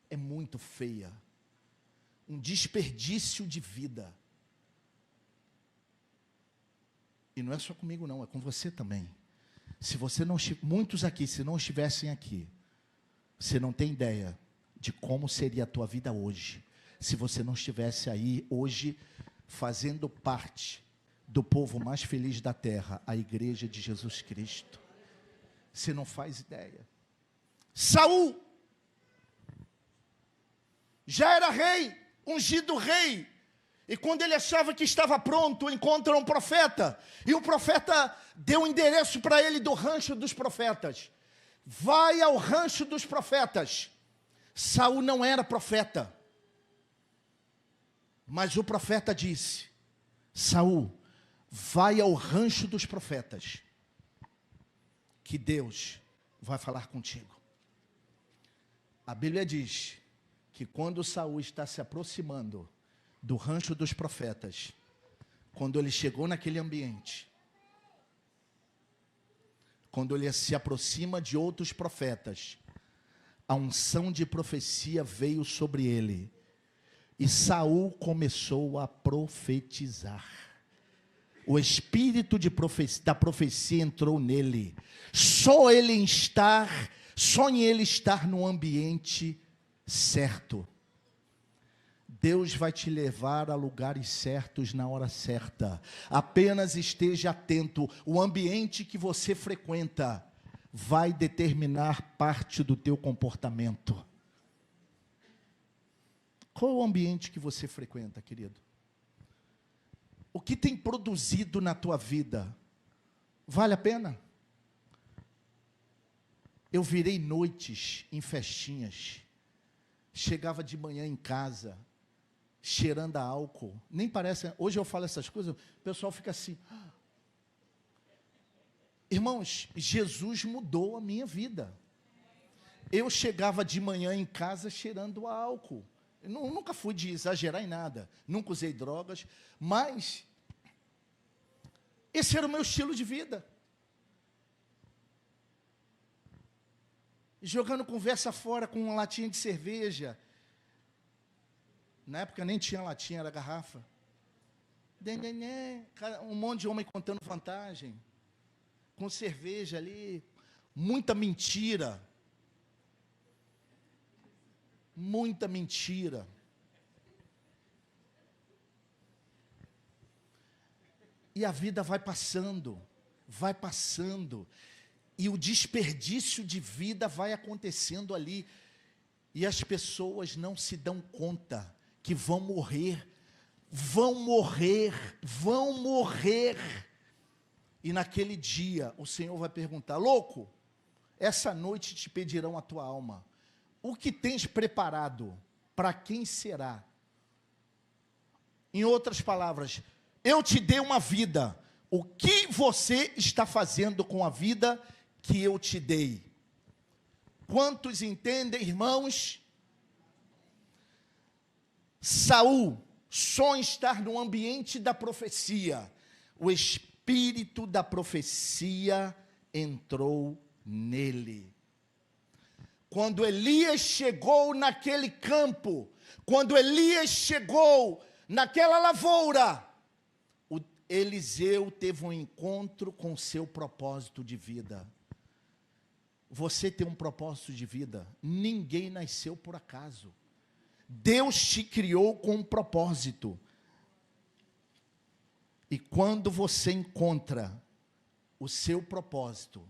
É muito feia. Um desperdício de vida. E não é só comigo não, é com você também. Se você não, muitos aqui, se não estivessem aqui, você não tem ideia de como seria a tua vida hoje, se você não estivesse aí hoje, fazendo parte do povo mais feliz da terra, a igreja de Jesus Cristo. Você não faz ideia. Saul já era rei, ungido rei, e quando ele achava que estava pronto, encontra um profeta, e o profeta deu o endereço para ele do rancho dos profetas. Vai ao rancho dos profetas. Saul não era profeta, mas o profeta disse: Saul, vai ao rancho dos profetas, que Deus vai falar contigo. A Bíblia diz que quando Saul está se aproximando do rancho dos profetas, quando ele chegou naquele ambiente, quando ele se aproxima de outros profetas, a unção de profecia veio sobre ele, e Saul começou a profetizar. O espírito da profecia entrou nele. Só em ele estar no ambiente certo. Deus vai te levar a lugares certos na hora certa. Apenas esteja atento. O ambiente que você frequenta vai determinar parte do teu comportamento. Qual é o ambiente que você frequenta, querido? O que tem produzido na tua vida? Vale a pena? Eu virei noites em festinhas. Chegava de manhã em casa, cheirando a álcool. Nem parece, hoje eu falo essas coisas, o pessoal fica assim. Irmãos, Jesus mudou a minha vida. Eu chegava de manhã em casa cheirando a álcool. Eu nunca fui de exagerar em nada, nunca usei drogas, mas esse era o meu estilo de vida. Jogando conversa fora com uma latinha de cerveja. Na época nem tinha latinha, era garrafa. Um monte de homem contando vantagem. Com cerveja ali. Muita mentira. Muita mentira. E a vida vai passando. Vai passando. E o desperdício de vida vai acontecendo ali. E as pessoas não se dão conta que vão morrer. Vão morrer. Vão morrer. E naquele dia o Senhor vai perguntar: louco, essa noite te pedirão a tua alma. O que tens preparado? Para quem será? Em outras palavras, eu te dei uma vida. O que você está fazendo com a vida que eu te dei? Quantos entendem, irmãos? Saul sonha estar no ambiente da profecia. O espírito da profecia entrou nele. Quando Elias chegou naquele campo, quando Elias chegou naquela lavoura, Eliseu teve um encontro com seu propósito de vida. Você tem um propósito de vida. Ninguém nasceu por acaso. Deus te criou com um propósito. E quando você encontra o seu propósito,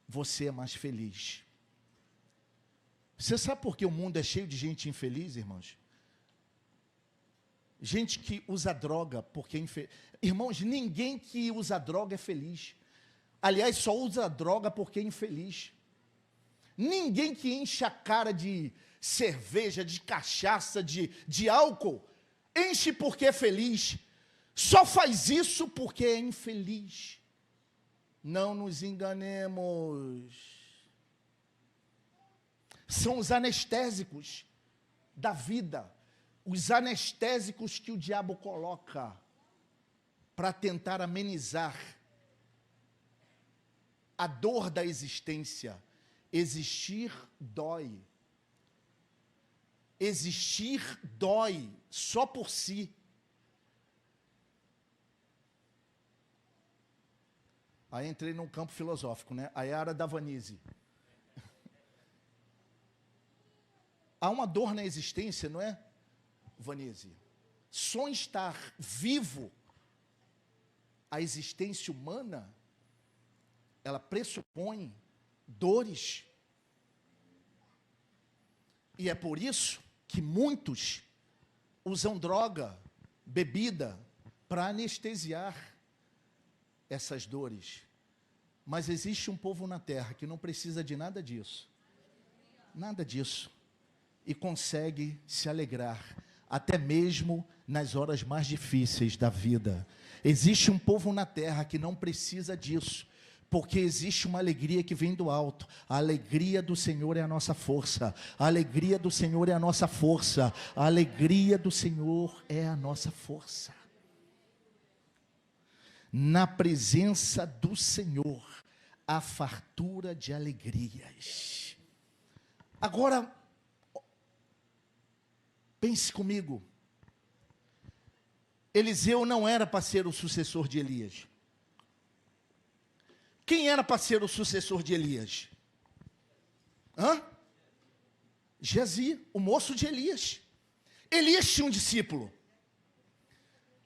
você é mais feliz. Você sabe por que o mundo é cheio de gente infeliz, irmãos? Gente que usa droga porque é infeliz. Irmãos, ninguém que usa droga é feliz. Aliás, só usa droga porque é infeliz. Ninguém que enche a cara de cerveja, de cachaça, de álcool, enche porque é feliz. Só faz isso porque é infeliz. Não nos enganemos. São os anestésicos da vida. Os anestésicos que o diabo coloca para tentar amenizar a dor da existência. Existir dói. Existir dói só por si. Aí entrei num campo filosófico, né? A Yara da Vanise. Há uma dor na existência, não é, Vanise? Só estar vivo, a existência humana, ela pressupõe dores. E é por isso que muitos usam droga, bebida, para anestesiar essas dores. Mas existe um povo na terra que não precisa de nada disso. Nada disso. E consegue se alegrar, até mesmo nas horas mais difíceis da vida. Existe um povo na terra que não precisa disso, porque existe uma alegria que vem do alto. A alegria do Senhor é a nossa força. A alegria do Senhor é a nossa força. A alegria do Senhor é a nossa força. Na presença do Senhor, há fartura de alegrias. Agora, pense comigo. Eliseu não era para ser o sucessor de Elias. Quem era para ser o sucessor de Elias? Geazi, o moço de Elias. Elias tinha um discípulo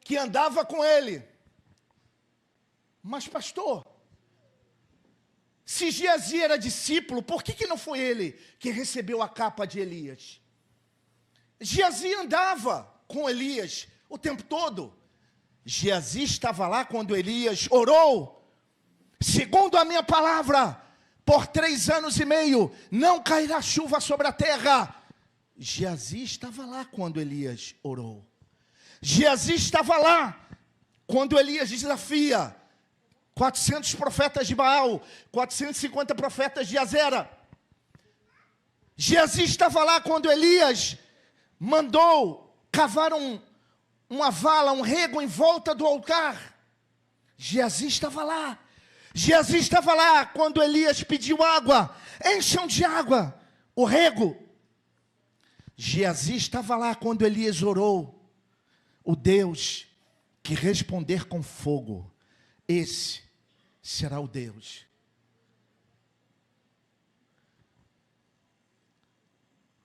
que andava com ele. Mas pastor, se Geazi era discípulo, por que não foi ele que recebeu a capa de Elias? Geazi andava com Elias o tempo todo. Geazi estava lá quando Elias orou. Segundo a minha palavra, por 3 anos e meio, não cairá chuva sobre a terra. Geazi estava lá quando Elias orou. Geazi estava lá quando Elias desafia 400 profetas de Baal, 450 profetas de Azera. Geazi estava lá quando Elias mandou cavar uma vala, um rego em volta do altar. Geazi estava lá. Geazi estava lá quando Elias pediu água. Encham de água o rego. Geazi estava lá quando Elias orou. O Deus que responder com fogo, esse será o Deus.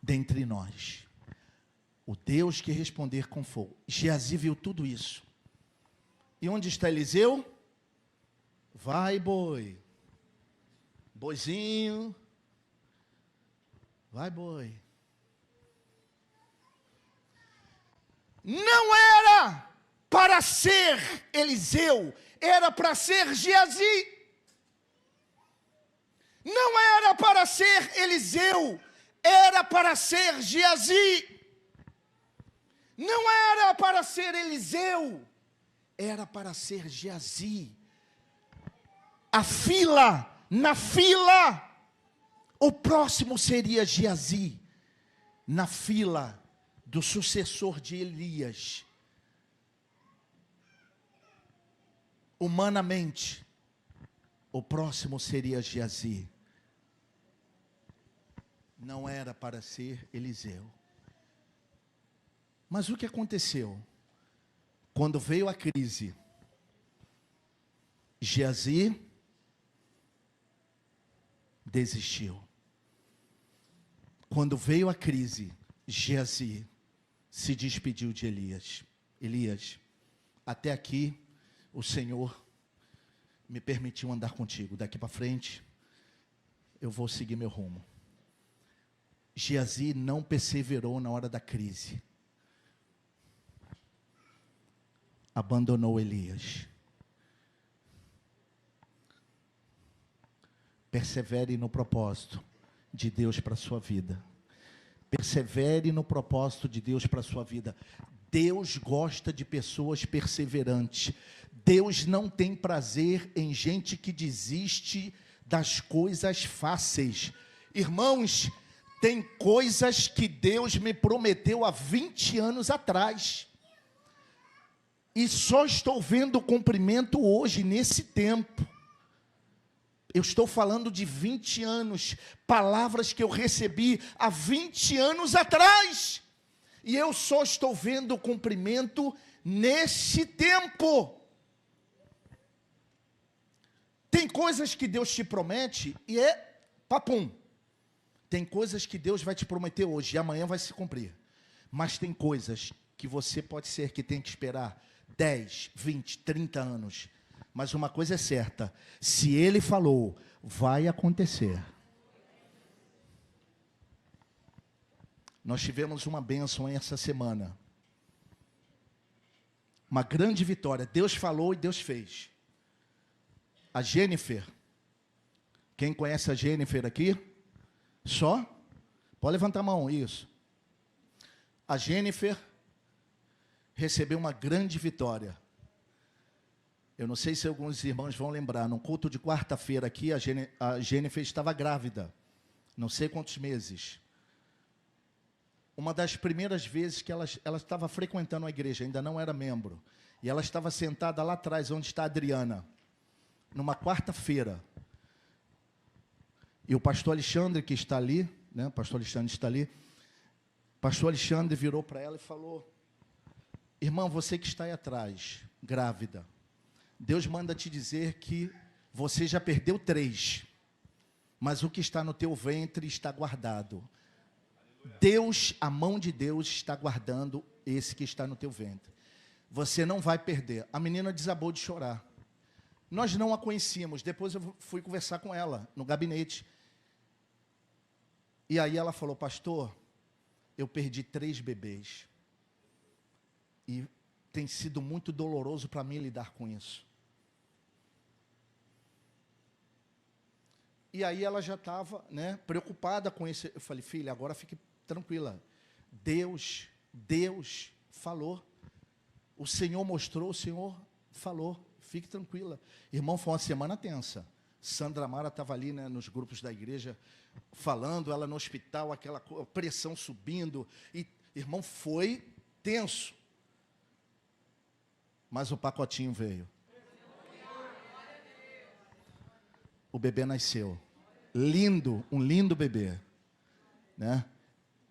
Dentre nós. O Deus que responder com fogo. Geazi viu tudo isso. E onde está Eliseu? Vai, boi. Boizinho. Vai, boi. Não era para ser Eliseu, era para ser Geazi. Não era para ser Eliseu, era para ser Geazi. Não era para ser Eliseu, era para ser Geazi. Na fila, o próximo seria Geazi. Na fila do sucessor de Elias. Humanamente, o próximo seria Geazi. Não era para ser Eliseu. Mas o que aconteceu? Quando veio a crise, Geazi desistiu. Quando veio a crise, Geazi se despediu de Elias. Elias, até aqui o Senhor me permitiu andar contigo. Daqui para frente, eu vou seguir meu rumo. Geazi não perseverou na hora da crise. Abandonou Elias. Persevere no propósito de Deus para a sua vida. Persevere no propósito de Deus para a sua vida. Deus gosta de pessoas perseverantes. Deus não tem prazer em gente que desiste das coisas fáceis. Irmãos, tem coisas que Deus me prometeu há 20 anos atrás. E só estou vendo o cumprimento hoje, nesse tempo. Eu estou falando de 20 anos, palavras que eu recebi há 20 anos atrás. E eu só estou vendo o cumprimento nesse tempo. Tem coisas que Deus te promete e é papum. Tem coisas que Deus vai te prometer hoje e amanhã vai se cumprir. Mas tem coisas que você pode ser que tenha que esperar 10, 20, 30 anos. Mas uma coisa é certa, se Ele falou, vai acontecer. Nós tivemos uma bênção essa semana. Uma grande vitória. Deus falou e Deus fez. A Jennifer. Quem conhece a Jennifer aqui? Só? Pode levantar a mão, isso. A Jennifer recebeu uma grande vitória. Eu não sei se alguns irmãos vão lembrar, no culto de quarta-feira aqui, a Jennifer estava grávida, não sei quantos meses. Uma das primeiras vezes que ela estava frequentando a igreja, ainda não era membro, e ela estava sentada lá atrás, onde está a Adriana, numa quarta-feira. E o pastor Alexandre, que está ali, né, o pastor Alexandre está ali, o pastor Alexandre virou para ela e falou: irmã, você que está aí atrás, grávida, Deus manda te dizer que você já perdeu 3, mas o que está no teu ventre está guardado. Deus, a mão de Deus está guardando esse que está no teu ventre. Você não vai perder. A menina desabou de chorar. Nós não a conhecíamos. Depois eu fui conversar com ela no gabinete. E aí ela falou: pastor, eu perdi 3 bebês. E tem sido muito doloroso para mim lidar com isso. E aí ela já estava, né, preocupada com isso. Eu falei: filha, agora fique tranquila. Deus falou. O Senhor mostrou, o Senhor falou. Fique tranquila. Irmão, foi uma semana tensa. Sandra Mara estava ali, né, nos grupos da igreja, falando, ela no hospital, aquela pressão subindo. E, irmão, foi tenso. Mas o pacotinho veio. O bebê nasceu. Lindo, um lindo bebê. Né?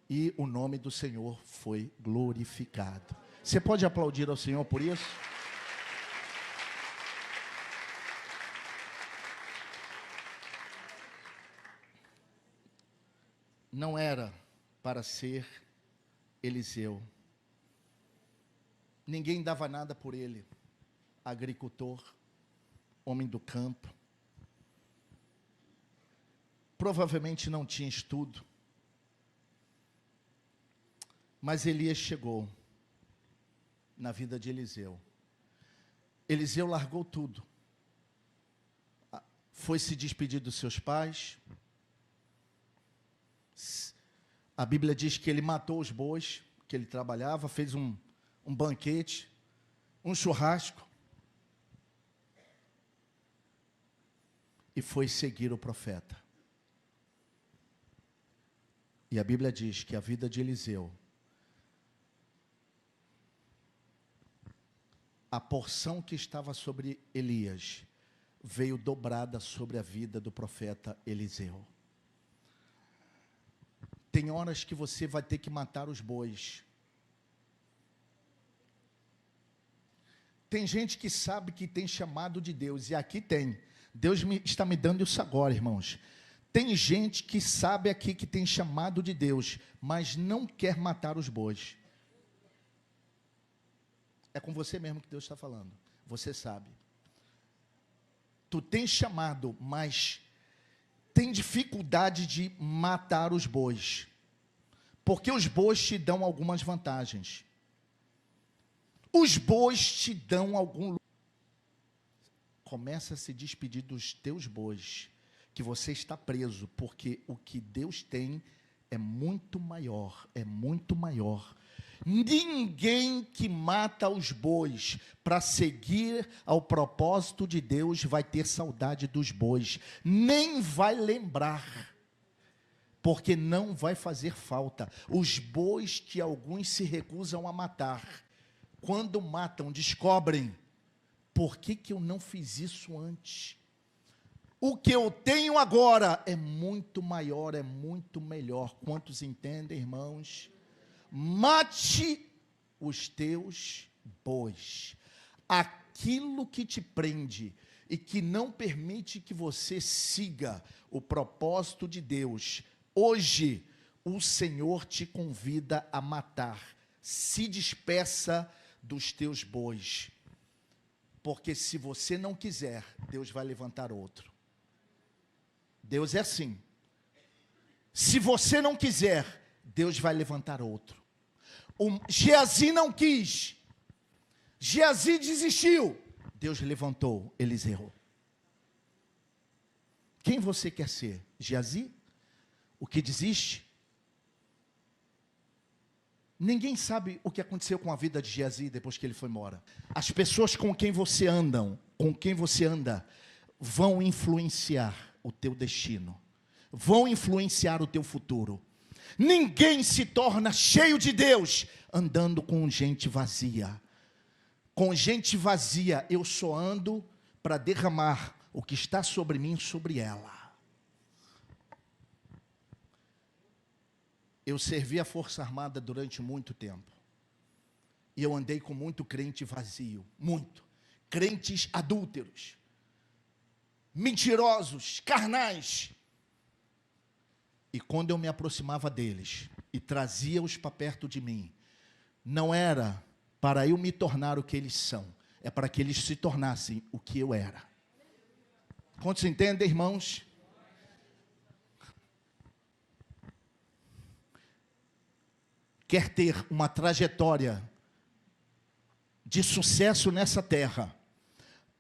E o nome do Senhor foi glorificado. Você pode aplaudir ao Senhor por isso? Não era para ser Eliseu. Ninguém dava nada por ele. Agricultor, homem do campo. Provavelmente não tinha estudo. Mas Elias chegou na vida de Eliseu. Eliseu largou tudo. Foi se despedir dos seus pais. A Bíblia diz que ele matou os bois que ele trabalhava, fez um banquete, um churrasco. E foi seguir o profeta. E a Bíblia diz que a vida de Eliseu, a porção que estava sobre Elias, veio dobrada sobre a vida do profeta Eliseu. Tem horas que você vai ter que matar os bois. Tem gente que sabe que tem chamado de Deus, e aqui tem. Deus está me dando isso agora, irmãos. Tem gente que sabe aqui que tem chamado de Deus, mas não quer matar os bois. É com você mesmo que Deus está falando. Você sabe. Tu tem chamado, mas tem dificuldade de matar os bois. Porque os bois te dão algumas vantagens. Os bois te dão algum... Começa a se despedir dos teus bois, que você está preso, porque o que Deus tem é muito maior, é muito maior. Ninguém que mata os bois para seguir ao propósito de Deus vai ter saudade dos bois, nem vai lembrar, porque não vai fazer falta. Os bois que alguns se recusam a matar, quando matam, descobrem, por que eu não fiz isso antes? O que eu tenho agora é muito maior, é muito melhor. Quantos entendem, irmãos? Mate os teus bois. Aquilo que te prende e que não permite que você siga o propósito de Deus, hoje o Senhor te convida a matar. Se despeça dos teus bois, porque se você não quiser, Deus vai levantar outro. Deus é assim. Se você não quiser, Deus vai levantar outro. Geazi não quis. Geazi desistiu. Deus levantou Eliseu. Quem você quer ser? Geazi? O que desiste? Ninguém sabe o que aconteceu com a vida de Geazi depois que ele foi embora. As pessoas com quem você anda, vão influenciar o teu destino. Vão influenciar o teu futuro. Ninguém se torna cheio de Deus andando com gente vazia. Com gente vazia, eu só ando para derramar o que está sobre mim, sobre ela. Eu servi a Força Armada durante muito tempo. E eu andei com muito crente vazio, muito. Crentes adúlteros, mentirosos, carnais. E quando eu me aproximava deles e trazia-os para perto de mim, não era para eu me tornar o que eles são, é para que eles se tornassem o que eu era. Quantos entendem, irmãos? Quer ter uma trajetória de sucesso nessa terra,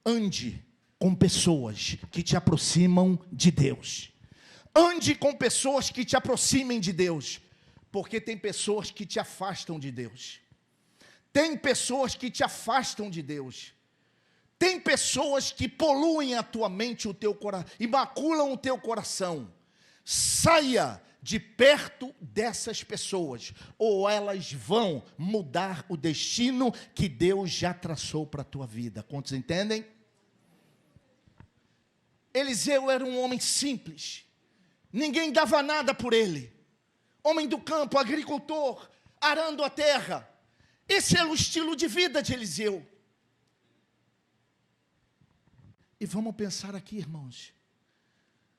ande com pessoas que te aproximam de Deus. Ande com pessoas que te aproximem de Deus. Porque tem pessoas que te afastam de Deus. Tem pessoas que te afastam de Deus. Tem pessoas que poluem a tua mente, o teu coração, e maculam o teu coração. Saia de perto dessas pessoas, ou elas vão mudar o destino que Deus já traçou para a tua vida. Quantos entendem? Eliseu era um homem simples. Ninguém dava nada por ele. Homem do campo, agricultor, arando a terra. Esse era o estilo de vida de Eliseu. E vamos pensar aqui, irmãos.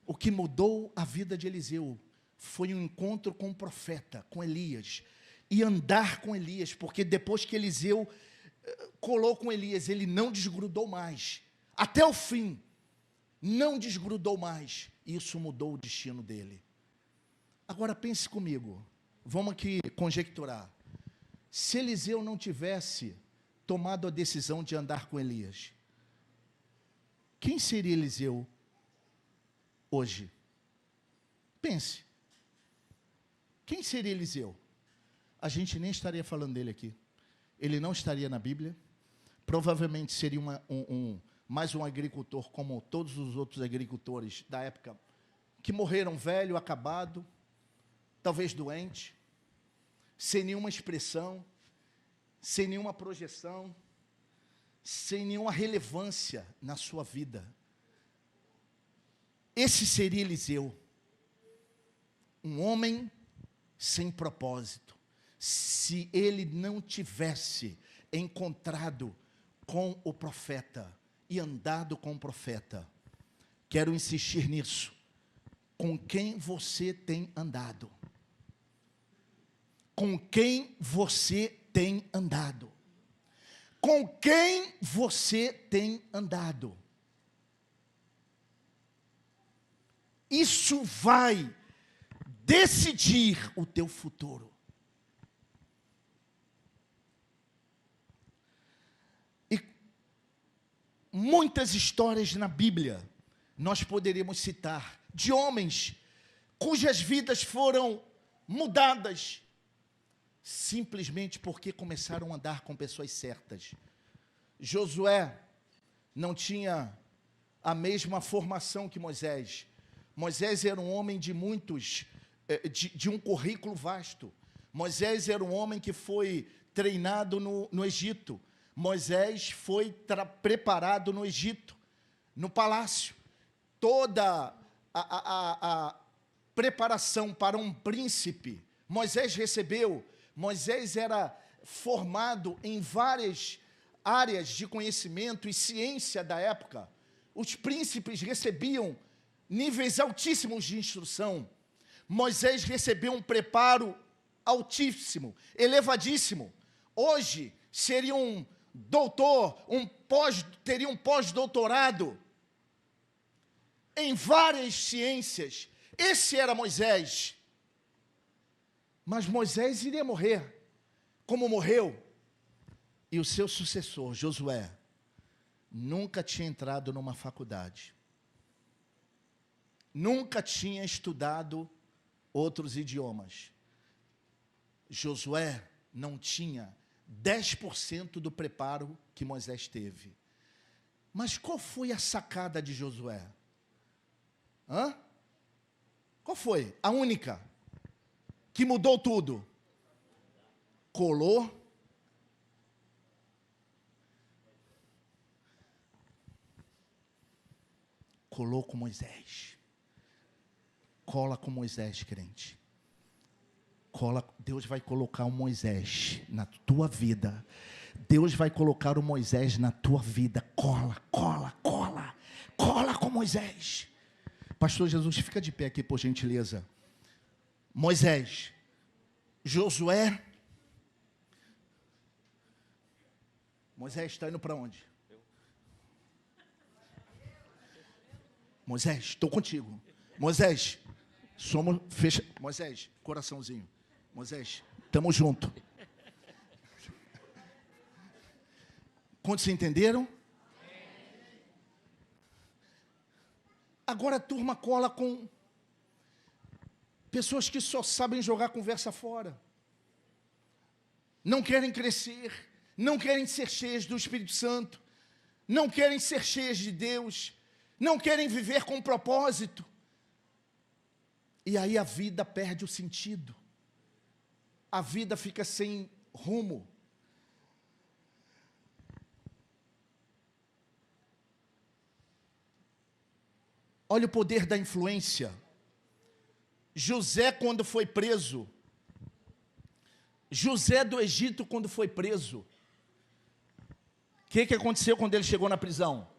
O que mudou a vida de Eliseu foi um encontro com o profeta, com Elias. E andar com Elias, porque depois que Eliseu colou com Elias, ele não desgrudou mais. Até o fim, não desgrudou mais. Isso mudou o destino dele. Agora pense comigo. Vamos aqui conjecturar. Se Eliseu não tivesse tomado a decisão de andar com Elias, quem seria Eliseu hoje? Pense. Quem seria Eliseu? A gente nem estaria falando dele aqui. Ele não estaria na Bíblia. Provavelmente seria mais um agricultor como todos os outros agricultores da época, que morreram velho, acabado, talvez doente, sem nenhuma expressão, sem nenhuma projeção, sem nenhuma relevância na sua vida. Esse seria Eliseu, um homem sem propósito. Se ele não tivesse encontrado com o profeta e andado com o profeta, quero insistir nisso. Com quem você tem andado? Com quem você tem andado? Com quem você tem andado? Isso vai decidir o teu futuro. E muitas histórias na Bíblia nós poderíamos citar de homens cujas vidas foram mudadas simplesmente porque começaram a andar com pessoas certas. Josué não tinha a mesma formação que Moisés. Moisés era um homem de de um currículo vasto. Moisés era um homem que foi treinado no Egito. Moisés foi preparado no Egito, no palácio. Toda a preparação para um príncipe, Moisés recebeu. Moisés era formado em várias áreas de conhecimento e ciência da época. Os príncipes recebiam níveis altíssimos de instrução. Moisés recebeu um preparo altíssimo, elevadíssimo. Hoje, seria um doutor, teria um pós-doutorado em várias ciências. Esse era Moisés. Mas Moisés iria morrer, como morreu. E o seu sucessor, Josué, nunca tinha entrado numa faculdade. Nunca tinha estudado outros idiomas. Josué não tinha 10% do preparo que Moisés teve. Mas qual foi a sacada de Josué? Qual foi? A única que mudou tudo. Colou com Moisés. Cola com Moisés, crente. Deus vai colocar um Moisés na tua vida. Deus vai colocar o Moisés na tua vida. Cola com Moisés. Pastor Jesus, fica de pé aqui, por gentileza. Moisés, Josué. Moisés está indo para onde? Moisés, estou contigo. Moisés, fecha. Moisés, coraçãozinho. Moisés, estamos juntos. Quantos entenderam? Agora a turma cola com Pessoas que só sabem jogar conversa fora. Não querem crescer, não querem ser cheias do Espírito Santo, não querem ser cheias de Deus, não querem viver com propósito. E aí a vida perde o sentido. A vida fica sem rumo. Olha o poder da influência. José, quando foi preso, José do Egito, quando foi preso, o que aconteceu quando ele chegou na prisão?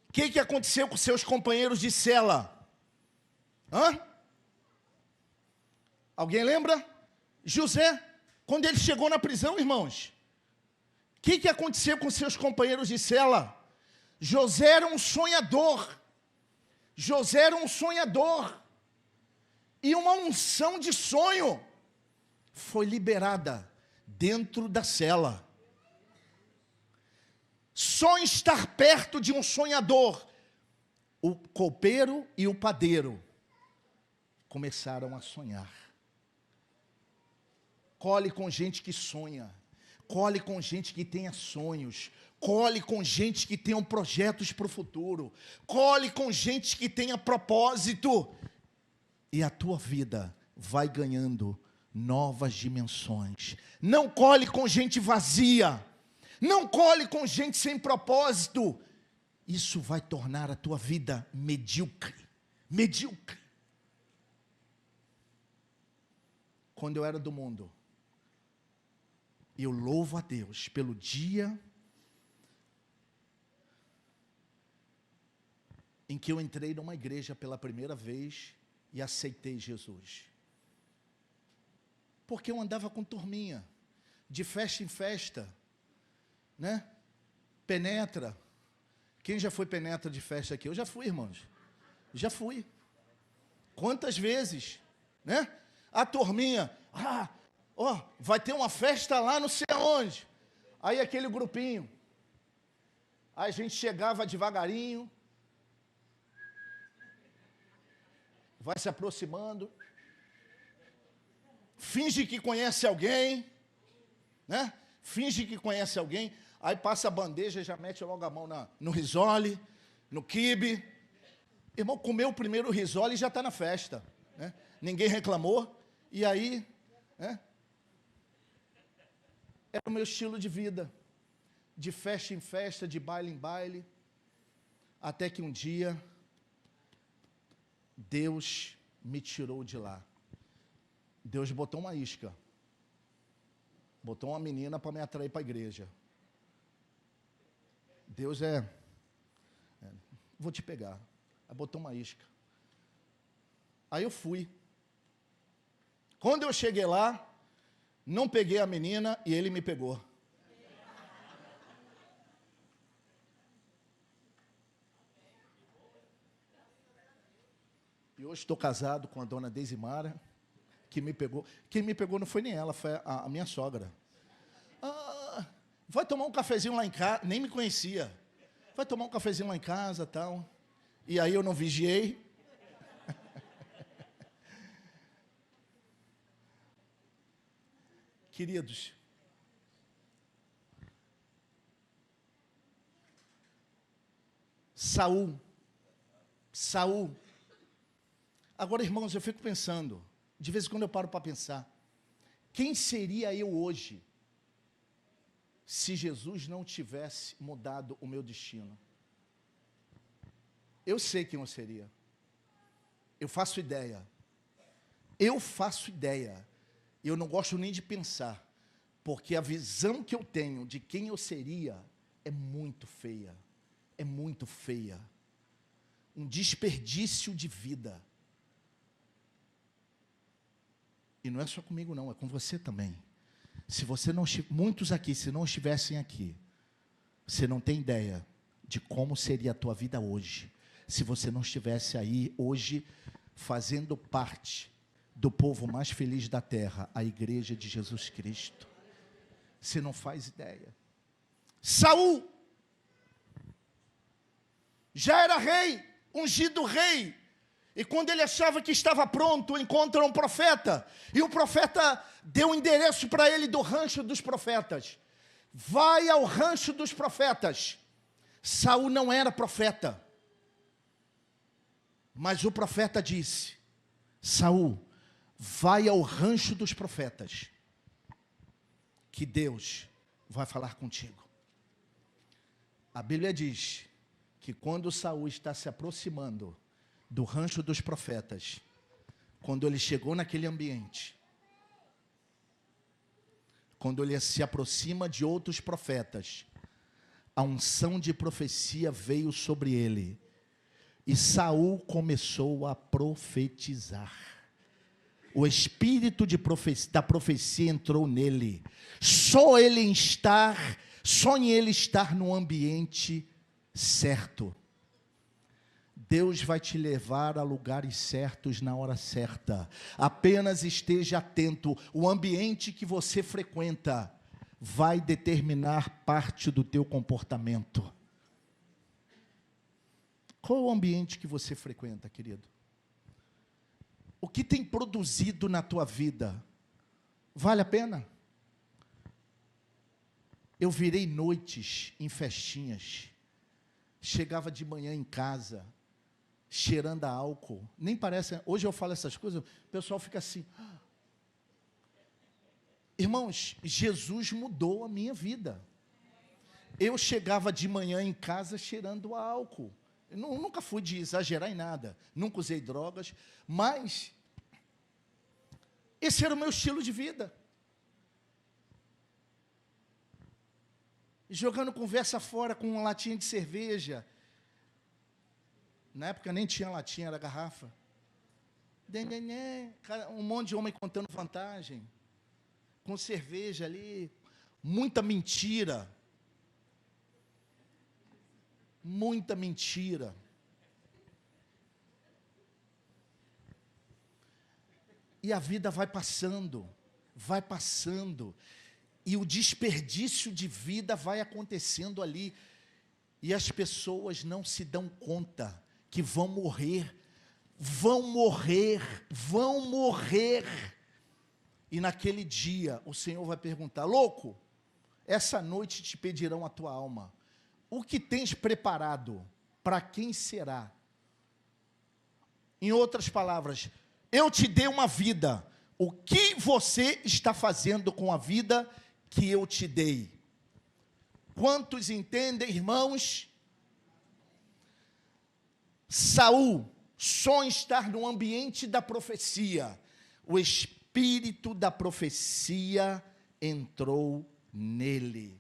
O que aconteceu com seus companheiros de cela? Alguém lembra? José, quando ele chegou na prisão, irmãos, o que aconteceu com seus companheiros de cela? José era um sonhador. José era um sonhador. E uma unção de sonho foi liberada dentro da cela. Só estar perto de um sonhador, o copeiro e o padeiro começaram a sonhar. Cole com gente que sonha. Cole com gente que tenha sonhos. Cole com gente que tenha projetos para o futuro. Cole com gente que tenha propósito. E a tua vida vai ganhando novas dimensões. Não cole com gente vazia. Não cole com gente sem propósito. Isso vai tornar a tua vida medíocre. Medíocre. Quando eu era do mundo, eu louvo a Deus pelo dia em que eu entrei numa igreja pela primeira vez e aceitei Jesus. Porque eu andava com turminha, de festa em festa, né? Penetra. Quem já foi penetra de festa aqui? Eu já fui, irmãos. Já fui. Quantas vezes, né? A turminha, vai ter uma festa lá não sei aonde. Aí aquele grupinho. Aí a gente chegava devagarinho, vai se aproximando, finge que conhece alguém, né? Finge que conhece alguém, aí passa a bandeja e já mete logo a mão no risole, no quibe. Irmão, comeu o primeiro risole e já está na festa, né? Ninguém reclamou, e aí, né? Era o meu estilo de vida, de festa em festa, de baile em baile, até que um dia Deus me tirou de lá. Deus botou uma isca. Botou uma menina para me atrair para a igreja. Deus vou te pegar. Aí botou uma isca. Aí eu fui. Quando eu cheguei lá, não peguei a menina e ele me pegou. E hoje estou casado com a dona Deisimara, que me pegou. Quem me pegou não foi nem ela, foi a minha sogra. Vai tomar um cafezinho lá em casa, nem me conhecia. Vai tomar um cafezinho lá em casa, tal. E aí eu não vigiei. Queridos, Saul. Agora, irmãos, eu fico pensando, de vez em quando eu paro para pensar, quem seria eu hoje se Jesus não tivesse mudado o meu destino? Eu sei quem eu seria. Eu faço ideia. Eu não gosto nem de pensar, porque a visão que eu tenho de quem eu seria é muito feia. É muito feia. Um desperdício de vida. E não é só comigo não, é com você também. Se você não, muitos aqui, se não estivessem aqui, você não tem ideia de como seria a tua vida hoje, se você não estivesse aí hoje, fazendo parte do povo mais feliz da terra, a igreja de Jesus Cristo. Você não faz ideia. Saul já era rei, ungido rei, E quando ele achava que estava pronto, encontra um profeta. E o profeta deu o endereço para ele do rancho dos profetas. Vai ao rancho dos profetas. Saul não era profeta. Mas o profeta disse: Saul, vai ao rancho dos profetas, que Deus vai falar contigo. A Bíblia diz que quando Saul está se aproximando do rancho dos profetas, quando ele chegou naquele ambiente, quando ele se aproxima de outros profetas, a unção de profecia veio sobre ele, e Saul começou a profetizar. O espírito da profecia entrou nele. Só em ele estar no ambiente certo. Deus vai te levar a lugares certos na hora certa. Apenas esteja atento. O ambiente que você frequenta vai determinar parte do teu comportamento. Qual é o ambiente que você frequenta, querido? O que tem produzido na tua vida? Vale a pena? Eu virei noites em festinhas. Chegava de manhã em casa, cheirando a álcool. Nem parece, hoje eu falo essas coisas, o pessoal fica assim. Irmãos, Jesus mudou a minha vida. Eu chegava de manhã em casa cheirando a álcool. Eu nunca fui de exagerar em nada, nunca usei drogas, mas esse era o meu estilo de vida. Jogando conversa fora com uma latinha de cerveja. Na época nem tinha latinha, era garrafa. Um monte de homem contando vantagem. Com cerveja ali. Muita mentira. Muita mentira. E a vida vai passando. E o desperdício de vida vai acontecendo ali. E as pessoas não se dão conta que vão morrer. E naquele dia o Senhor vai perguntar: louco, essa noite te pedirão a tua alma. O que tens preparado? Para quem será? Em outras palavras, eu te dei uma vida. O que você está fazendo com a vida que eu te dei? Quantos entendem, irmãos? Saul, só em estar no ambiente da profecia, o espírito da profecia entrou nele.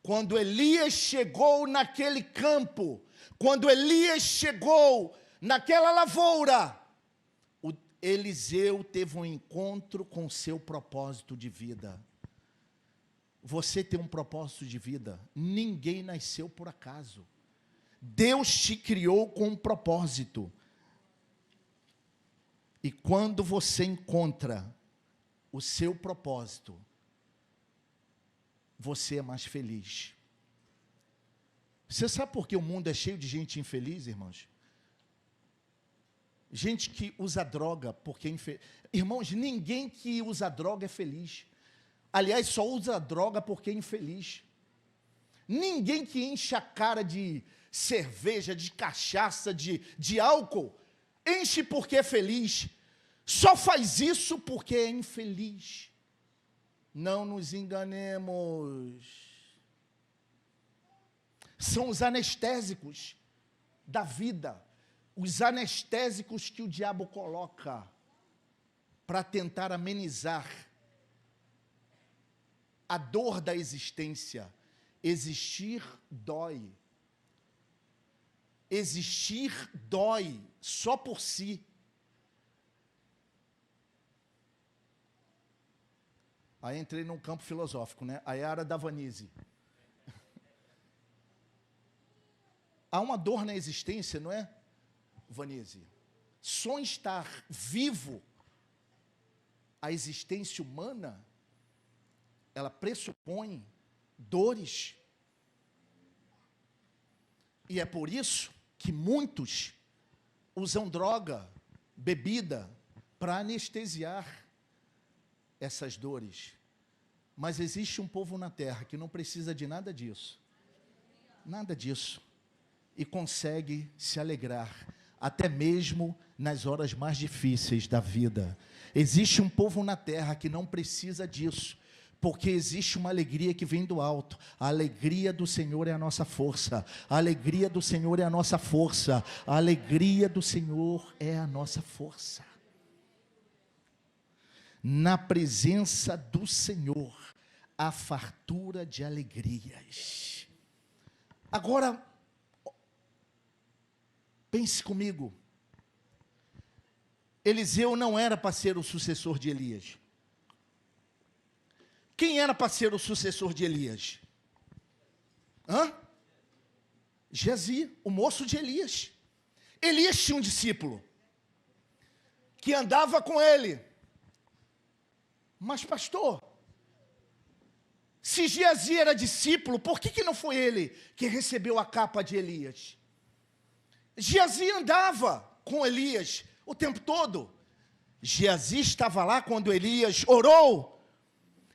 Quando Elias chegou naquele campo, quando Elias chegou naquela lavoura, Eliseu teve um encontro com seu propósito de vida. Você tem um propósito de vida. Ninguém nasceu por acaso. Deus te criou com um propósito. E quando você encontra o seu propósito, você é mais feliz. Você sabe por que o mundo é cheio de gente infeliz, irmãos? Gente que usa droga porque é infeliz. Irmãos, ninguém que usa droga é feliz. Aliás, só usa droga porque é infeliz. Ninguém que enche a cara de cerveja, de cachaça, de álcool, enche porque é feliz. Só faz isso porque é infeliz. Não nos enganemos. São os anestésicos da vida. Os anestésicos que o diabo coloca para tentar amenizar a dor da existência. Existir dói. Existir dói só por si. Aí entrei num campo filosófico, né? A Yara da Vanise. Há uma dor na existência, não é, Vanise? Só em estar vivo, a existência humana, ela pressupõe dores. E é por isso que muitos usam droga, bebida, para anestesiar essas dores. Mas existe um povo na terra que não precisa de nada disso. Nada disso. E consegue se alegrar, até mesmo nas horas mais difíceis da vida. Existe um povo na terra que não precisa disso, porque existe uma alegria que vem do alto. A alegria do Senhor é a nossa força. A alegria do Senhor é a nossa força. A alegria do Senhor é a nossa força. Na presença do Senhor, há fartura de alegrias. Agora, pense comigo. Eliseu não era para ser o sucessor de Elias. Quem era para ser o sucessor de Elias? Geazi, o moço de Elias. Elias tinha um discípulo que andava com ele. Mas pastor, se Geazi era discípulo, por que não foi ele que recebeu a capa de Elias? Geazi andava com Elias o tempo todo. Geazi estava lá quando Elias orou.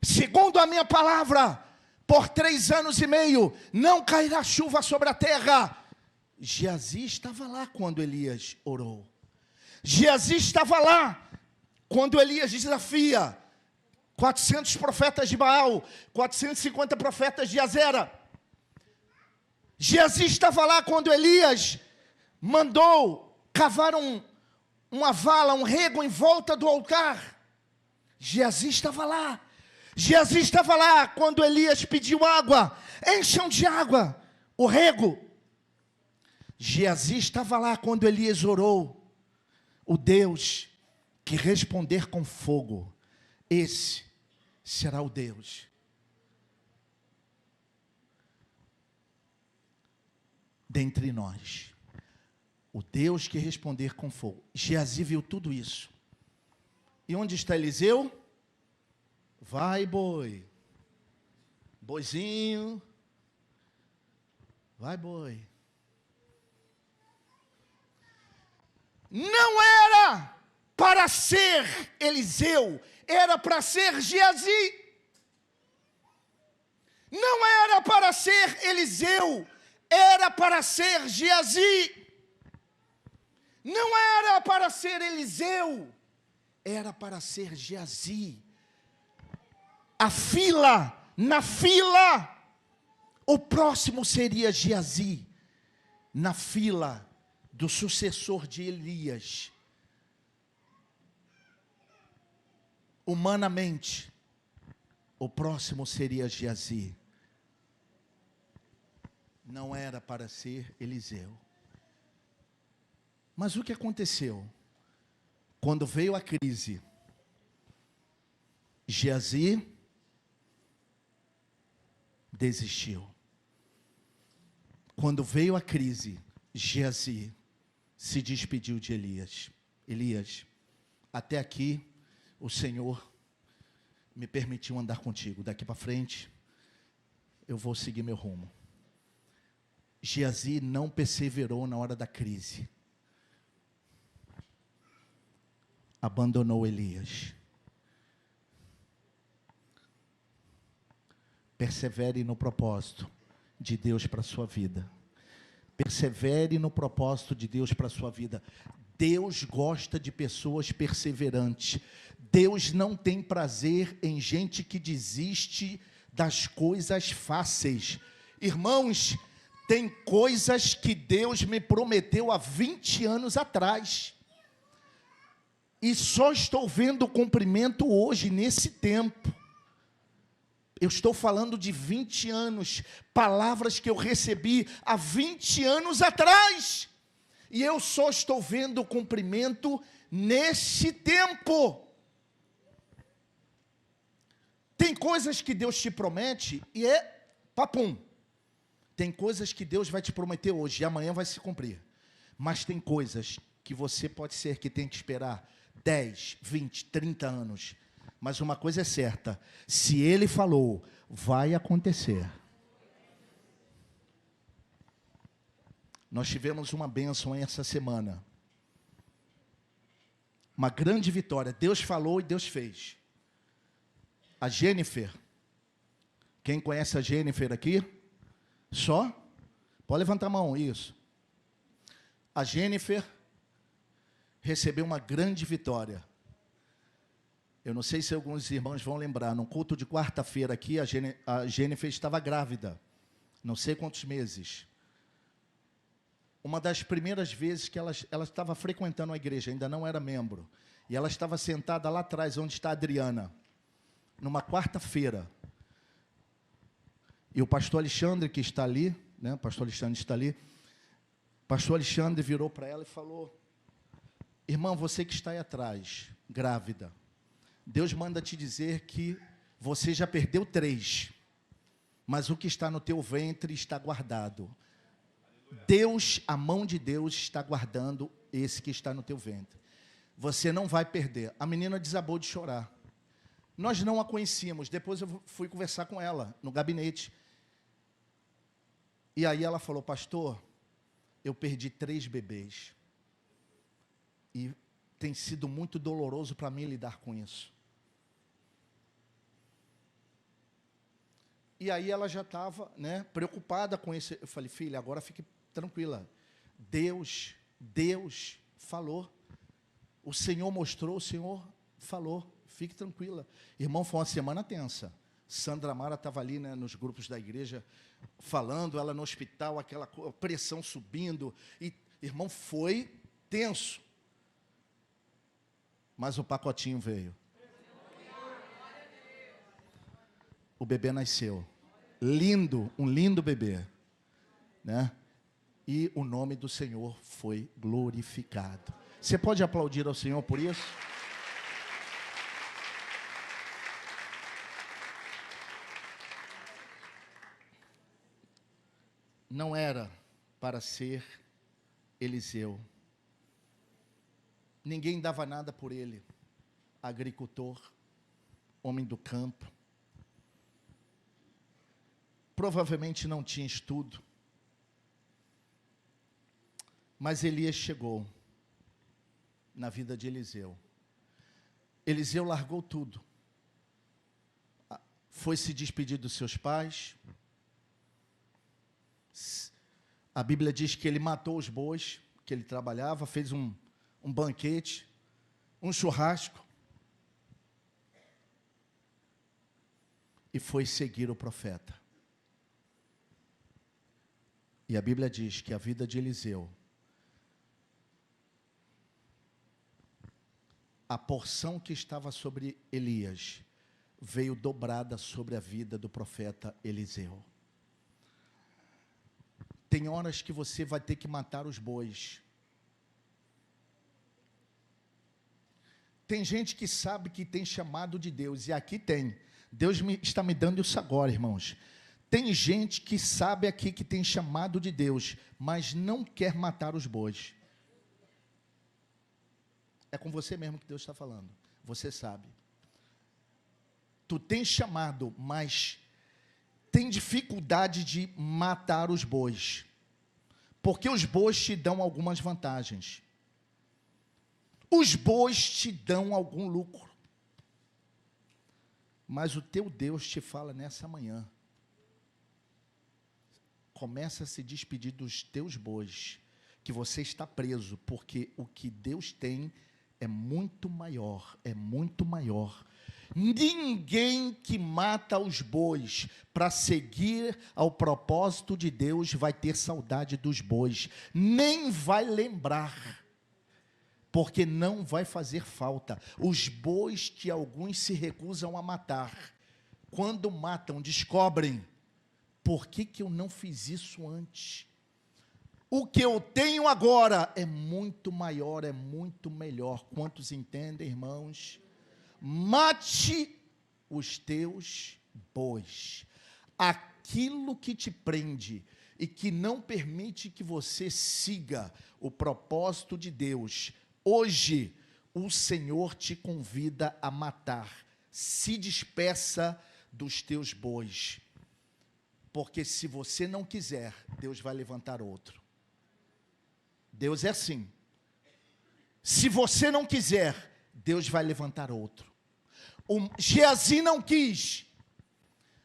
Segundo a minha palavra, por 3 anos e meio, não cairá chuva sobre a terra. Geazi estava lá quando Elias orou. Geazi estava lá quando Elias desafia 400 profetas de Baal, 450 profetas de Azera. Geazi estava lá quando Elias mandou cavar uma vala, um rego em volta do altar. Geazi estava lá. Geazi estava lá quando Elias pediu água. Encham de água o rego. Geazi estava lá quando Elias orou. O Deus que responder com fogo, esse será o Deus. Dentre nós. O Deus que responder com fogo. Geazi viu tudo isso. E onde está Eliseu? Vai, boi. Boizinho. Vai, boi. Não era para ser Eliseu, era para ser Geazi. Não era para ser Eliseu, era para ser Geazi. Não era para ser Eliseu, era para ser Geazi. Na fila, o próximo seria Geazi. Na fila do sucessor de Elias. Humanamente, o próximo seria Geazi. Não era para ser Eliseu. Mas o que aconteceu? Quando veio a crise, Geazi desistiu. Quando veio a crise, Geazi se despediu de Elias. Elias, até aqui o Senhor me permitiu andar contigo. Daqui para frente, eu vou seguir meu rumo. Geazi não perseverou na hora da crise. Abandonou Elias. Persevere no propósito de Deus para a sua vida. Persevere no propósito de Deus para a sua vida. Deus gosta de pessoas perseverantes. Deus não tem prazer em gente que desiste das coisas fáceis. Irmãos, tem coisas que Deus me prometeu há 20 anos atrás. E só estou vendo o cumprimento hoje, nesse tempo. Eu estou falando de 20 anos, palavras que eu recebi há 20 anos atrás. E eu só estou vendo o cumprimento nesse tempo. Tem coisas que Deus te promete e é papum. Tem coisas que Deus vai te prometer hoje e amanhã vai se cumprir. Mas tem coisas que você pode ser que tenha que esperar 10, 20, 30 anos. Mas uma coisa é certa, se Ele falou, vai acontecer. Nós tivemos uma bênção essa semana. Uma grande vitória. Deus falou e Deus fez. A Jennifer. Quem conhece a Jennifer aqui? Só? Pode levantar a mão, isso. A Jennifer recebeu uma grande vitória. Eu não sei se alguns irmãos vão lembrar, no culto de quarta-feira aqui, a Jennifer estava grávida, não sei quantos meses. Uma das primeiras vezes que ela estava frequentando a igreja, ainda não era membro, e ela estava sentada lá atrás, onde está a Adriana, numa quarta-feira. E o pastor Alexandre, que está ali, né, o pastor Alexandre está ali, o pastor Alexandre virou para ela e falou: irmã, você que está aí atrás, grávida, Deus manda te dizer que você já perdeu 3, mas o que está no teu ventre está guardado. Deus, a mão de Deus está guardando esse que está no teu ventre. Você não vai perder. A menina desabou de chorar. Nós não a conhecíamos. Depois eu fui conversar com ela no gabinete. E aí ela falou: pastor, eu perdi 3 bebês. E tem sido muito doloroso para mim lidar com isso. E aí ela já estava, né, preocupada com isso. Eu falei: filha, agora fique tranquila. Deus falou. O Senhor mostrou, o Senhor falou. Fique tranquila. Irmão, foi uma semana tensa. Sandra Mara estava ali, né, nos grupos da igreja, falando, ela no hospital, aquela pressão subindo. E, irmão, foi tenso. Mas o pacotinho veio. O bebê nasceu. Lindo, um lindo bebê. Né? E o nome do Senhor foi glorificado. Você pode aplaudir ao Senhor por isso? Não era para ser Eliseu. Ninguém dava nada por ele. Agricultor, homem do campo. Provavelmente não tinha estudo. Mas Elias chegou na vida de Eliseu. Eliseu largou tudo. Foi se despedir dos seus pais. A Bíblia diz que ele matou os bois que ele trabalhava, fez um banquete, um churrasco, e foi seguir o profeta. E a Bíblia diz que a vida de Eliseu, a porção que estava sobre Elias, veio dobrada sobre a vida do profeta Eliseu. Tem horas que você vai ter que matar os bois. Tem gente que sabe que tem chamado de Deus, e aqui tem. Deus está me dando isso agora, irmãos. Tem gente que sabe aqui que tem chamado de Deus, mas não quer matar os bois. É com você mesmo que Deus está falando. Você sabe. Tu tem chamado, mas tem dificuldade de matar os bois. Porque os bois te dão algumas vantagens. Os bois te dão algum lucro. Mas o teu Deus te fala nessa manhã: começa a se despedir dos teus bois, que você está preso, porque o que Deus tem é muito maior, é muito maior. Ninguém que mata os bois para seguir ao propósito de Deus vai ter saudade dos bois, nem vai lembrar, porque não vai fazer falta. Os bois que alguns se recusam a matar, quando matam, descobrem: por que eu não fiz isso antes? O que eu tenho agora é muito maior, é muito melhor. Quantos entendem, irmãos? Mate os teus bois. Aquilo que te prende e que não permite que você siga o propósito de Deus, hoje o Senhor te convida a matar. Se despeça dos teus bois. Porque se você não quiser, Deus vai levantar outro. Deus é assim. Se você não quiser, Deus vai levantar outro. O Geazi não quis.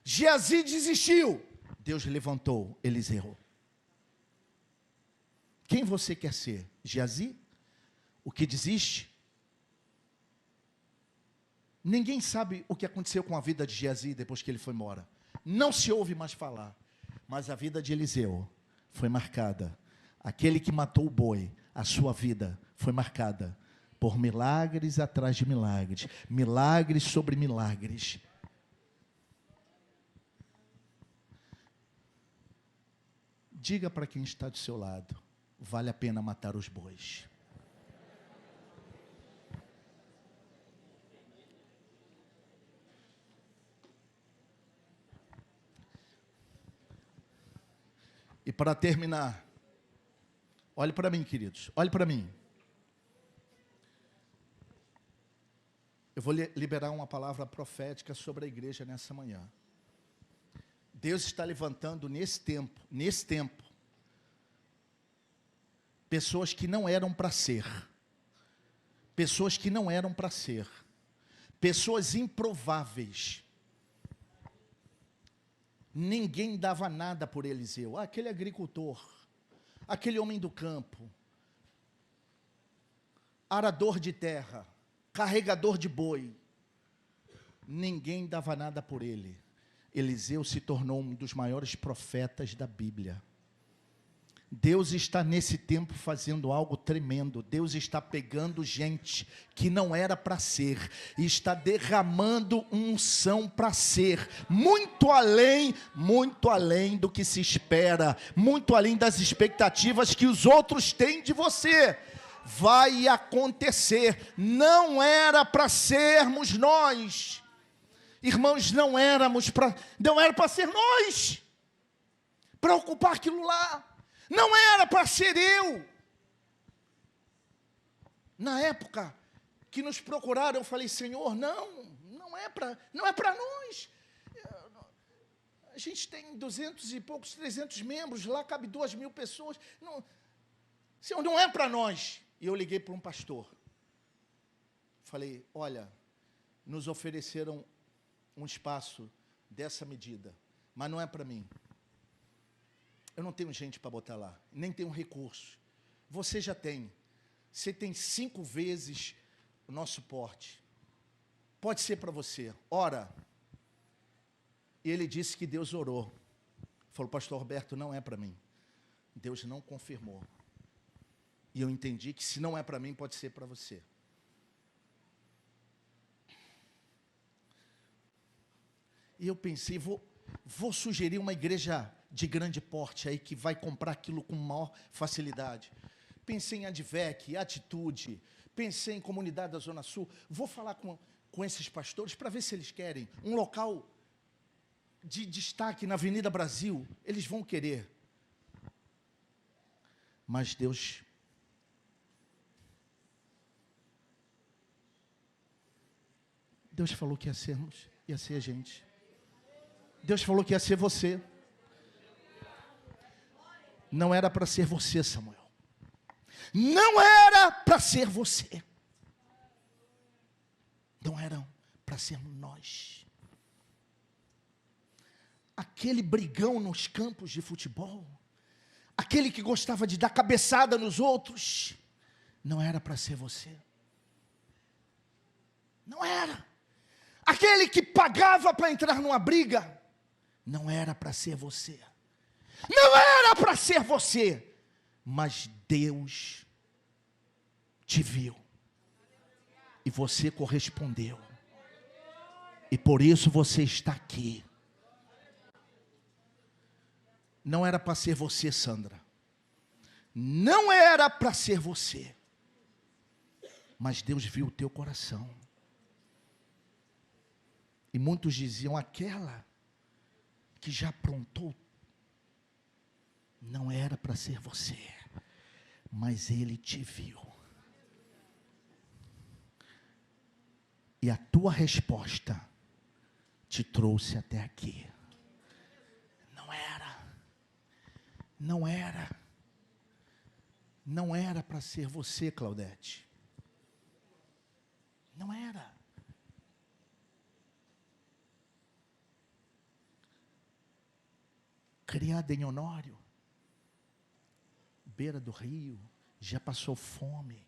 Geazi desistiu. Deus levantou Eliseu. Quem você quer ser? Geazi? O que desiste? Ninguém sabe o que aconteceu com a vida de Geazi depois que ele foi embora. Não se ouve mais falar. Mas a vida de Eliseu foi marcada. Aquele que matou o boi, a sua vida foi marcada por milagres atrás de milagres. Milagres sobre milagres. Diga para quem está do seu lado, vale a pena matar os bois. E para terminar, olhe para mim, queridos, olhe para mim. Eu vou liberar uma palavra profética sobre a igreja nessa manhã. Deus está levantando nesse tempo, pessoas que não eram para ser, pessoas que não eram para ser, pessoas improváveis. Ninguém dava nada por Eliseu. Aquele agricultor, aquele homem do campo, arador de terra, carregador de boi, ninguém dava nada por ele. Eliseu se tornou um dos maiores profetas da Bíblia. Deus está nesse tempo fazendo algo tremendo. Deus está pegando gente que não era para ser e está derramando unção para ser, muito além do que se espera, muito além das expectativas que os outros têm de você. Vai acontecer. Não era para sermos nós, irmãos, não era para ser nós, para ocupar aquilo lá. Não era para ser eu. Na época que nos procuraram, eu falei, Senhor, não é para nós. A gente tem 200 e poucos, 300 membros, lá cabe 2.000 pessoas. Não, Senhor, não é para nós. E eu liguei para um pastor. Falei, olha, nos ofereceram um espaço dessa medida, mas não é para mim. Eu não tenho gente para botar lá, nem tenho recurso. Você já tem. Você tem 5 vezes o nosso porte. Pode ser para você. Ora. E ele disse que Deus orou. Falou, pastor Roberto, não é para mim. Deus não confirmou. E eu entendi que se não é para mim, pode ser para você. E eu pensei, vou sugerir uma igreja de grande porte aí, que vai comprar aquilo com maior facilidade. Pensei em Advec, Atitude, pensei em Comunidade da Zona Sul. Vou falar com esses pastores para ver se eles querem um local de destaque na Avenida Brasil. Eles vão querer. Mas Deus falou que ia ser a gente. Deus falou que ia ser você. Não era para ser você, Samuel. Não era para ser você. Não era para sermos nós. Aquele brigão nos campos de futebol, aquele que gostava de dar cabeçada nos outros, não era para ser você. Não era. Aquele que pagava para entrar numa briga, não era para ser você. Não era para ser você, mas Deus te viu e você correspondeu, e por isso você está aqui. Não era para ser você, Sandra, não era para ser você, mas Deus viu o teu coração. E muitos diziam, aquela que já aprontou, não era para ser você, mas Ele te viu. E a tua resposta te trouxe até aqui. Não era para ser você, Claudete. Não era. Criada em Honório, beira do rio, já passou fome.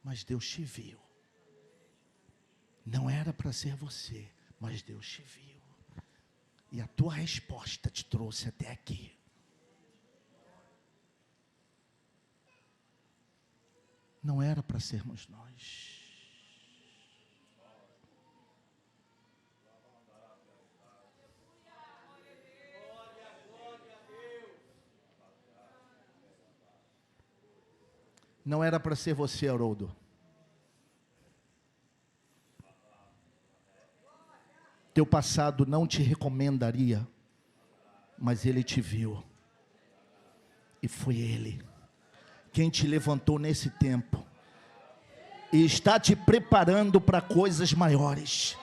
Mas Deus te viu. Não era para ser você, mas Deus te viu. E a tua resposta te trouxe até aqui. Não era para sermos nós. Não era para ser você, Haroldo. Teu passado não te recomendaria, mas Ele te viu. E foi Ele quem te levantou nesse tempo. E está te preparando para coisas maiores.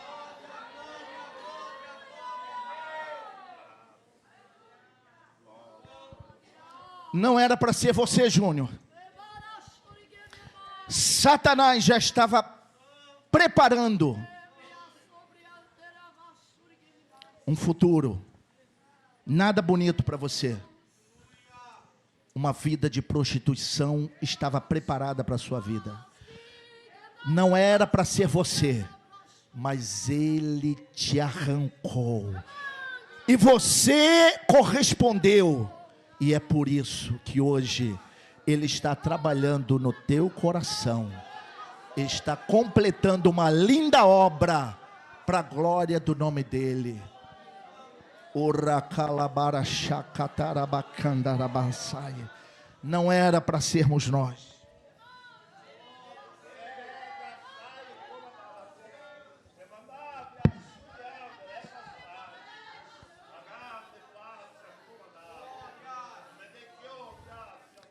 Não era para ser você, Júnior. Satanás já estava preparando um futuro nada bonito para você. Uma vida de prostituição estava preparada para a sua vida. Não era para ser você, mas Ele te arrancou. E você correspondeu. E é por isso que hoje Ele está trabalhando no teu coração. Está completando uma linda obra para a glória do nome dEle. Não era para sermos nós.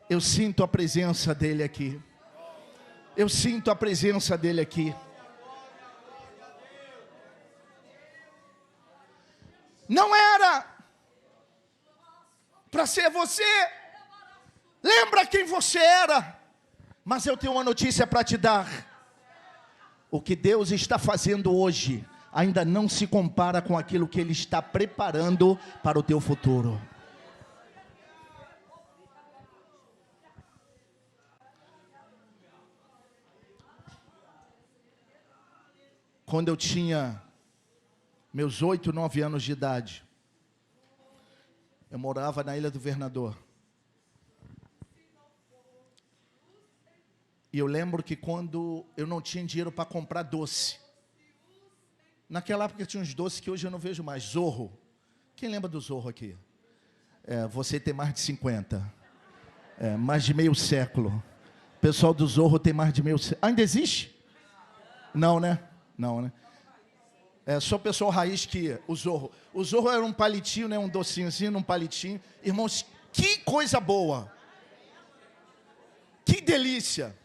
Eu sinto a presença dEle aqui. Eu sinto a presença dEle aqui. Não era para ser você. Lembra quem você era. Mas eu tenho uma notícia para te dar. O que Deus está fazendo hoje ainda não se compara com aquilo que Ele está preparando para o teu futuro. Quando eu tinha meus 8, 9 anos de idade, eu morava na Ilha do Governador. E eu lembro que quando eu não tinha dinheiro para comprar doce, naquela época tinha uns doces que hoje eu não vejo mais. Zorro. Quem lembra do Zorro aqui? Você tem mais de 50. Mais de meio século. O pessoal do Zorro tem mais de meio século. Ainda existe? Não, né? Não, né? Só o pessoal raiz que o Zorro. O Zorro era um palitinho, né? Um docinho assim, num palitinho. Irmãos, que coisa boa. Que delícia.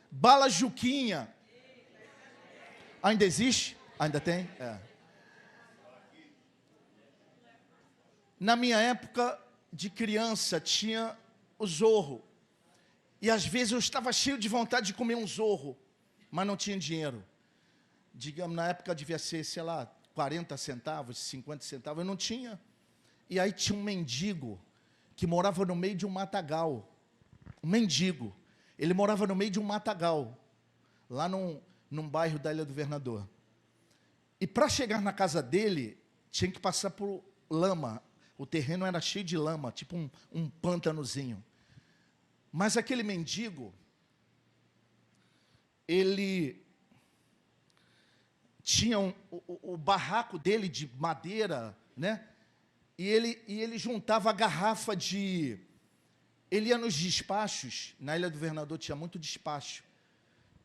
Bala Juquinha. Ainda existe? Ainda tem? Na minha época de criança tinha o Zorro. E às vezes eu estava cheio de vontade de comer um Zorro, mas não tinha dinheiro. Digamos, na época devia ser, sei lá, 40 centavos, 50 centavos, eu não tinha. E aí tinha um mendigo que morava no meio de um matagal. Um mendigo. Ele morava no meio de um matagal, lá num bairro da Ilha do Governador. E para chegar na casa dele, tinha que passar por lama. O terreno era cheio de lama, tipo um pântanozinho. Mas aquele mendigo, ele tinha o barraco dele de madeira, né? E ele juntava a garrafa de... Ele ia nos despachos, na Ilha do Governador tinha muito despacho,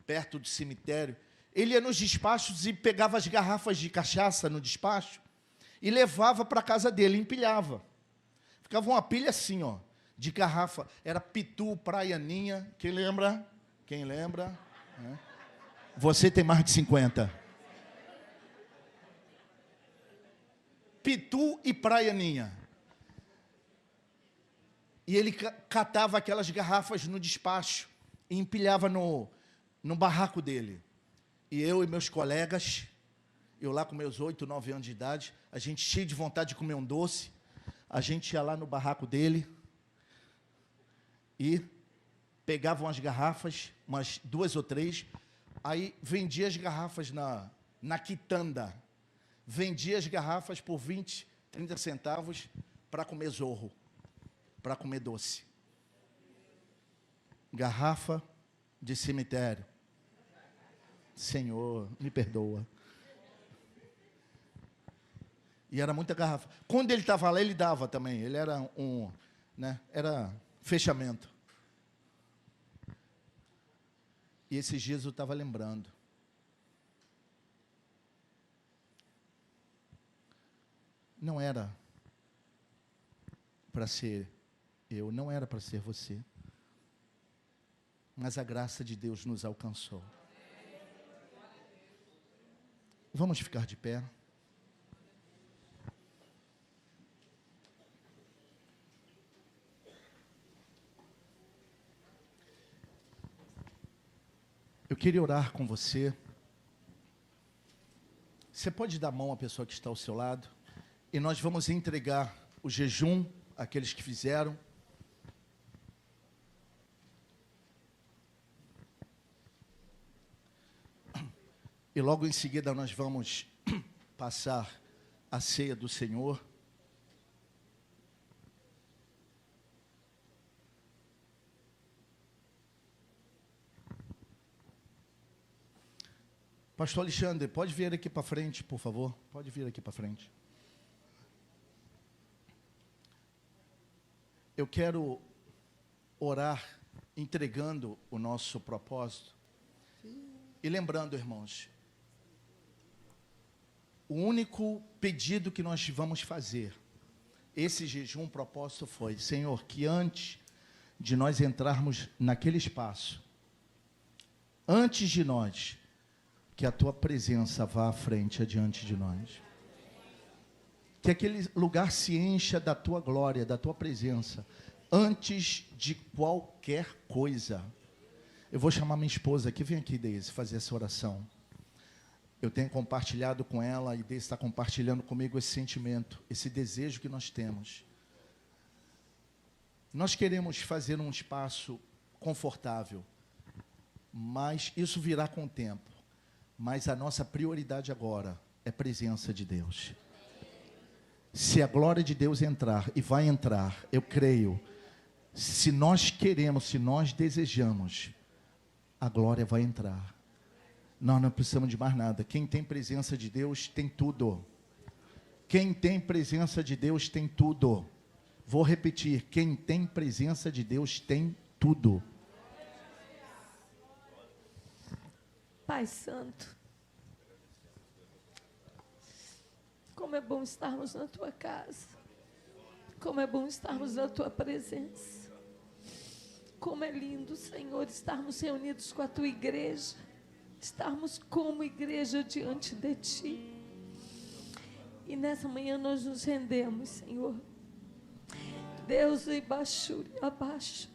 perto do cemitério. Ele ia nos despachos e pegava as garrafas de cachaça no despacho e levava para a casa dele, empilhava. Ficava uma pilha assim, ó, de garrafa. Era Pitu, Praianinha. Quem lembra? Quem lembra? Você tem mais de 50. Pitu e Praianinha. E ele catava aquelas garrafas no despacho e empilhava no barraco dele. E eu e meus colegas, eu lá com meus 8, 9 anos de idade, a gente cheio de vontade de comer um doce, a gente ia lá no barraco dele e pegavam as garrafas, umas 2 ou 3, aí vendia as garrafas na quitanda, vendia as garrafas por 20, 30 centavos para comer zorro, para comer doce. Garrafa de cemitério. Senhor, me perdoa. E era muita garrafa. Quando ele estava lá, ele dava também. Ele era era fechamento. E esses dias eu estava lembrando. Não era para ser eu, não era para ser você. Mas a graça de Deus nos alcançou. Vamos ficar de pé. Eu queria orar com você. Você pode dar a mão à pessoa que está ao seu lado? E nós vamos entregar o jejum àqueles que fizeram. E logo em seguida nós vamos passar a ceia do Senhor. Pastor Alexandre, pode vir aqui para frente, por favor? Pode vir aqui para frente. Eu quero orar entregando o nosso propósito. E lembrando, irmãos, o único pedido que nós vamos fazer, esse jejum, o propósito foi, Senhor, que antes de nós entrarmos naquele espaço, antes de nós, que a Tua presença vá à frente, adiante de nós. Que aquele lugar se encha da Tua glória, da Tua presença, antes de qualquer coisa. Eu vou chamar minha esposa aqui, vem aqui, Deise, fazer essa oração. Eu tenho compartilhado com ela, e Deise está compartilhando comigo esse sentimento, esse desejo que nós temos. Nós queremos fazer um espaço confortável, mas isso virá com o tempo. Mas a nossa prioridade agora é a presença de Deus. Se a glória de Deus entrar, e vai entrar, eu creio, se nós queremos, se nós desejamos, a glória vai entrar. Nós não precisamos de mais nada. Quem tem presença de Deus tem tudo. Quem tem presença de Deus tem tudo. Vou repetir, quem tem presença de Deus tem tudo.
Pai Santo, como é bom estarmos na Tua casa, como é bom estarmos na Tua presença, como é lindo, Senhor, estarmos reunidos com a Tua igreja, estarmos como igreja diante de Ti, e nessa manhã nós nos rendemos, Senhor, Deus, abaixo,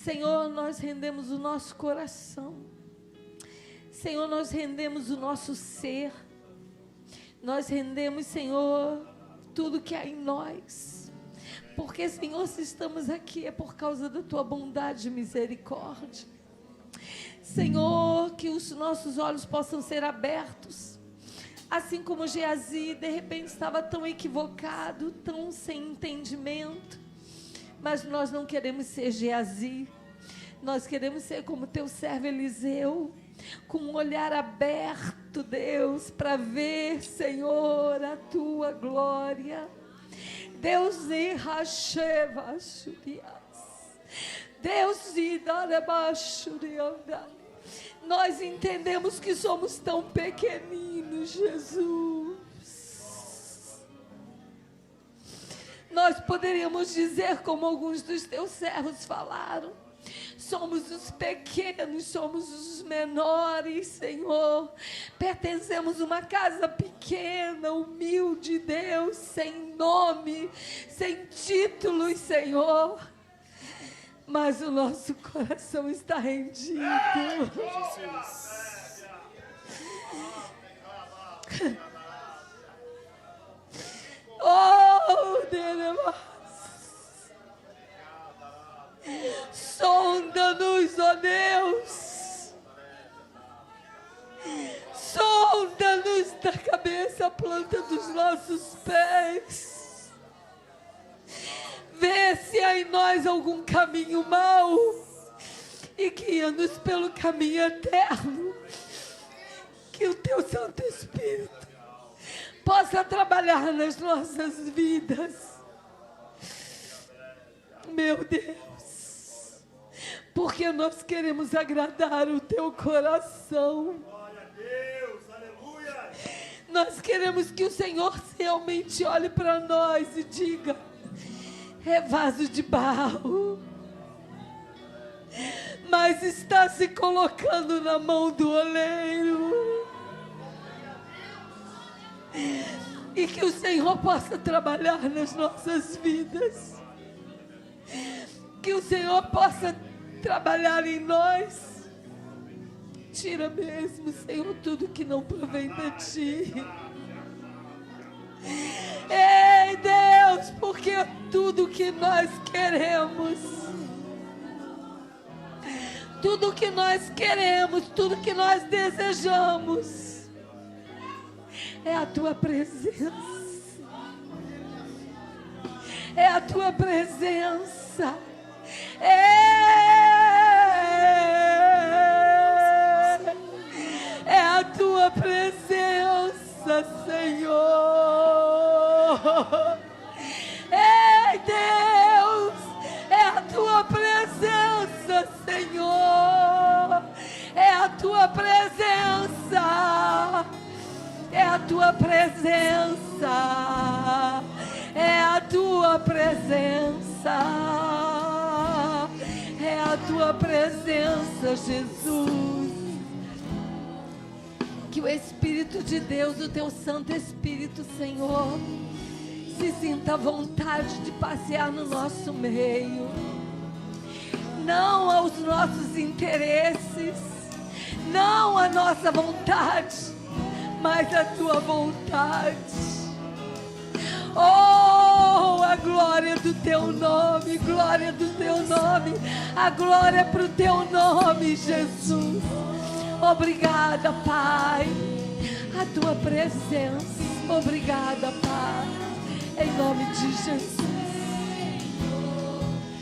Senhor, nós rendemos o nosso coração. Senhor, nós rendemos o nosso ser. Nós rendemos, Senhor, tudo que há em nós. Porque, Senhor, se estamos aqui é por causa da Tua bondade e misericórdia. Senhor, que os nossos olhos possam ser abertos. Assim como Geazi, de repente, estava tão equivocado, tão sem entendimento. Mas nós não queremos ser Geazi, nós queremos ser como Teu servo Eliseu, com um olhar aberto, Deus, para ver, Senhor, a Tua glória. Deus, Deus, nós entendemos que somos tão pequeninos, Jesus. Nós poderíamos dizer, como alguns dos Teus servos falaram, somos os pequenos, somos os menores, Senhor. Pertencemos a uma casa pequena, humilde, Deus, sem nome, sem títulos, Senhor. mas o nosso coração está rendido. Oh, Deus, sonda-nos, ó Deus, sonda-nos da cabeça à planta dos nossos pés, vê se há em nós algum caminho mau e guia-nos pelo caminho eterno, que o Teu Santo Espírito possa trabalhar nas nossas vidas, meu Deus, porque nós queremos agradar o Teu coração.
Glória a Deus, aleluia.
Nós queremos que o Senhor realmente olhe para nós e diga: é vaso de barro, mas está se colocando na mão do oleiro. E que o Senhor possa trabalhar nas nossas vidas, que o Senhor possa trabalhar em nós. Tira mesmo, Senhor, tudo que não provém de Ti. Ei, Deus, porque tudo que nós queremos, tudo que nós queremos, tudo que nós desejamos é a Tua presença. É a Tua presença. É a Tua presença, Senhor. Ei, Deus, é a Tua presença, Senhor. É a Tua presença. É a Tua presença, é a Tua presença, é a Tua presença, Jesus. Que o Espírito de Deus, o Teu Santo Espírito, Senhor, se sinta à vontade de passear no nosso meio, não aos nossos interesses, não à nossa vontade, mas a Tua vontade. Oh, a glória do Teu nome, glória do Teu nome, a glória para o Teu nome, Jesus. Obrigada, Pai, a Tua presença. Obrigada, Pai, em nome de Jesus.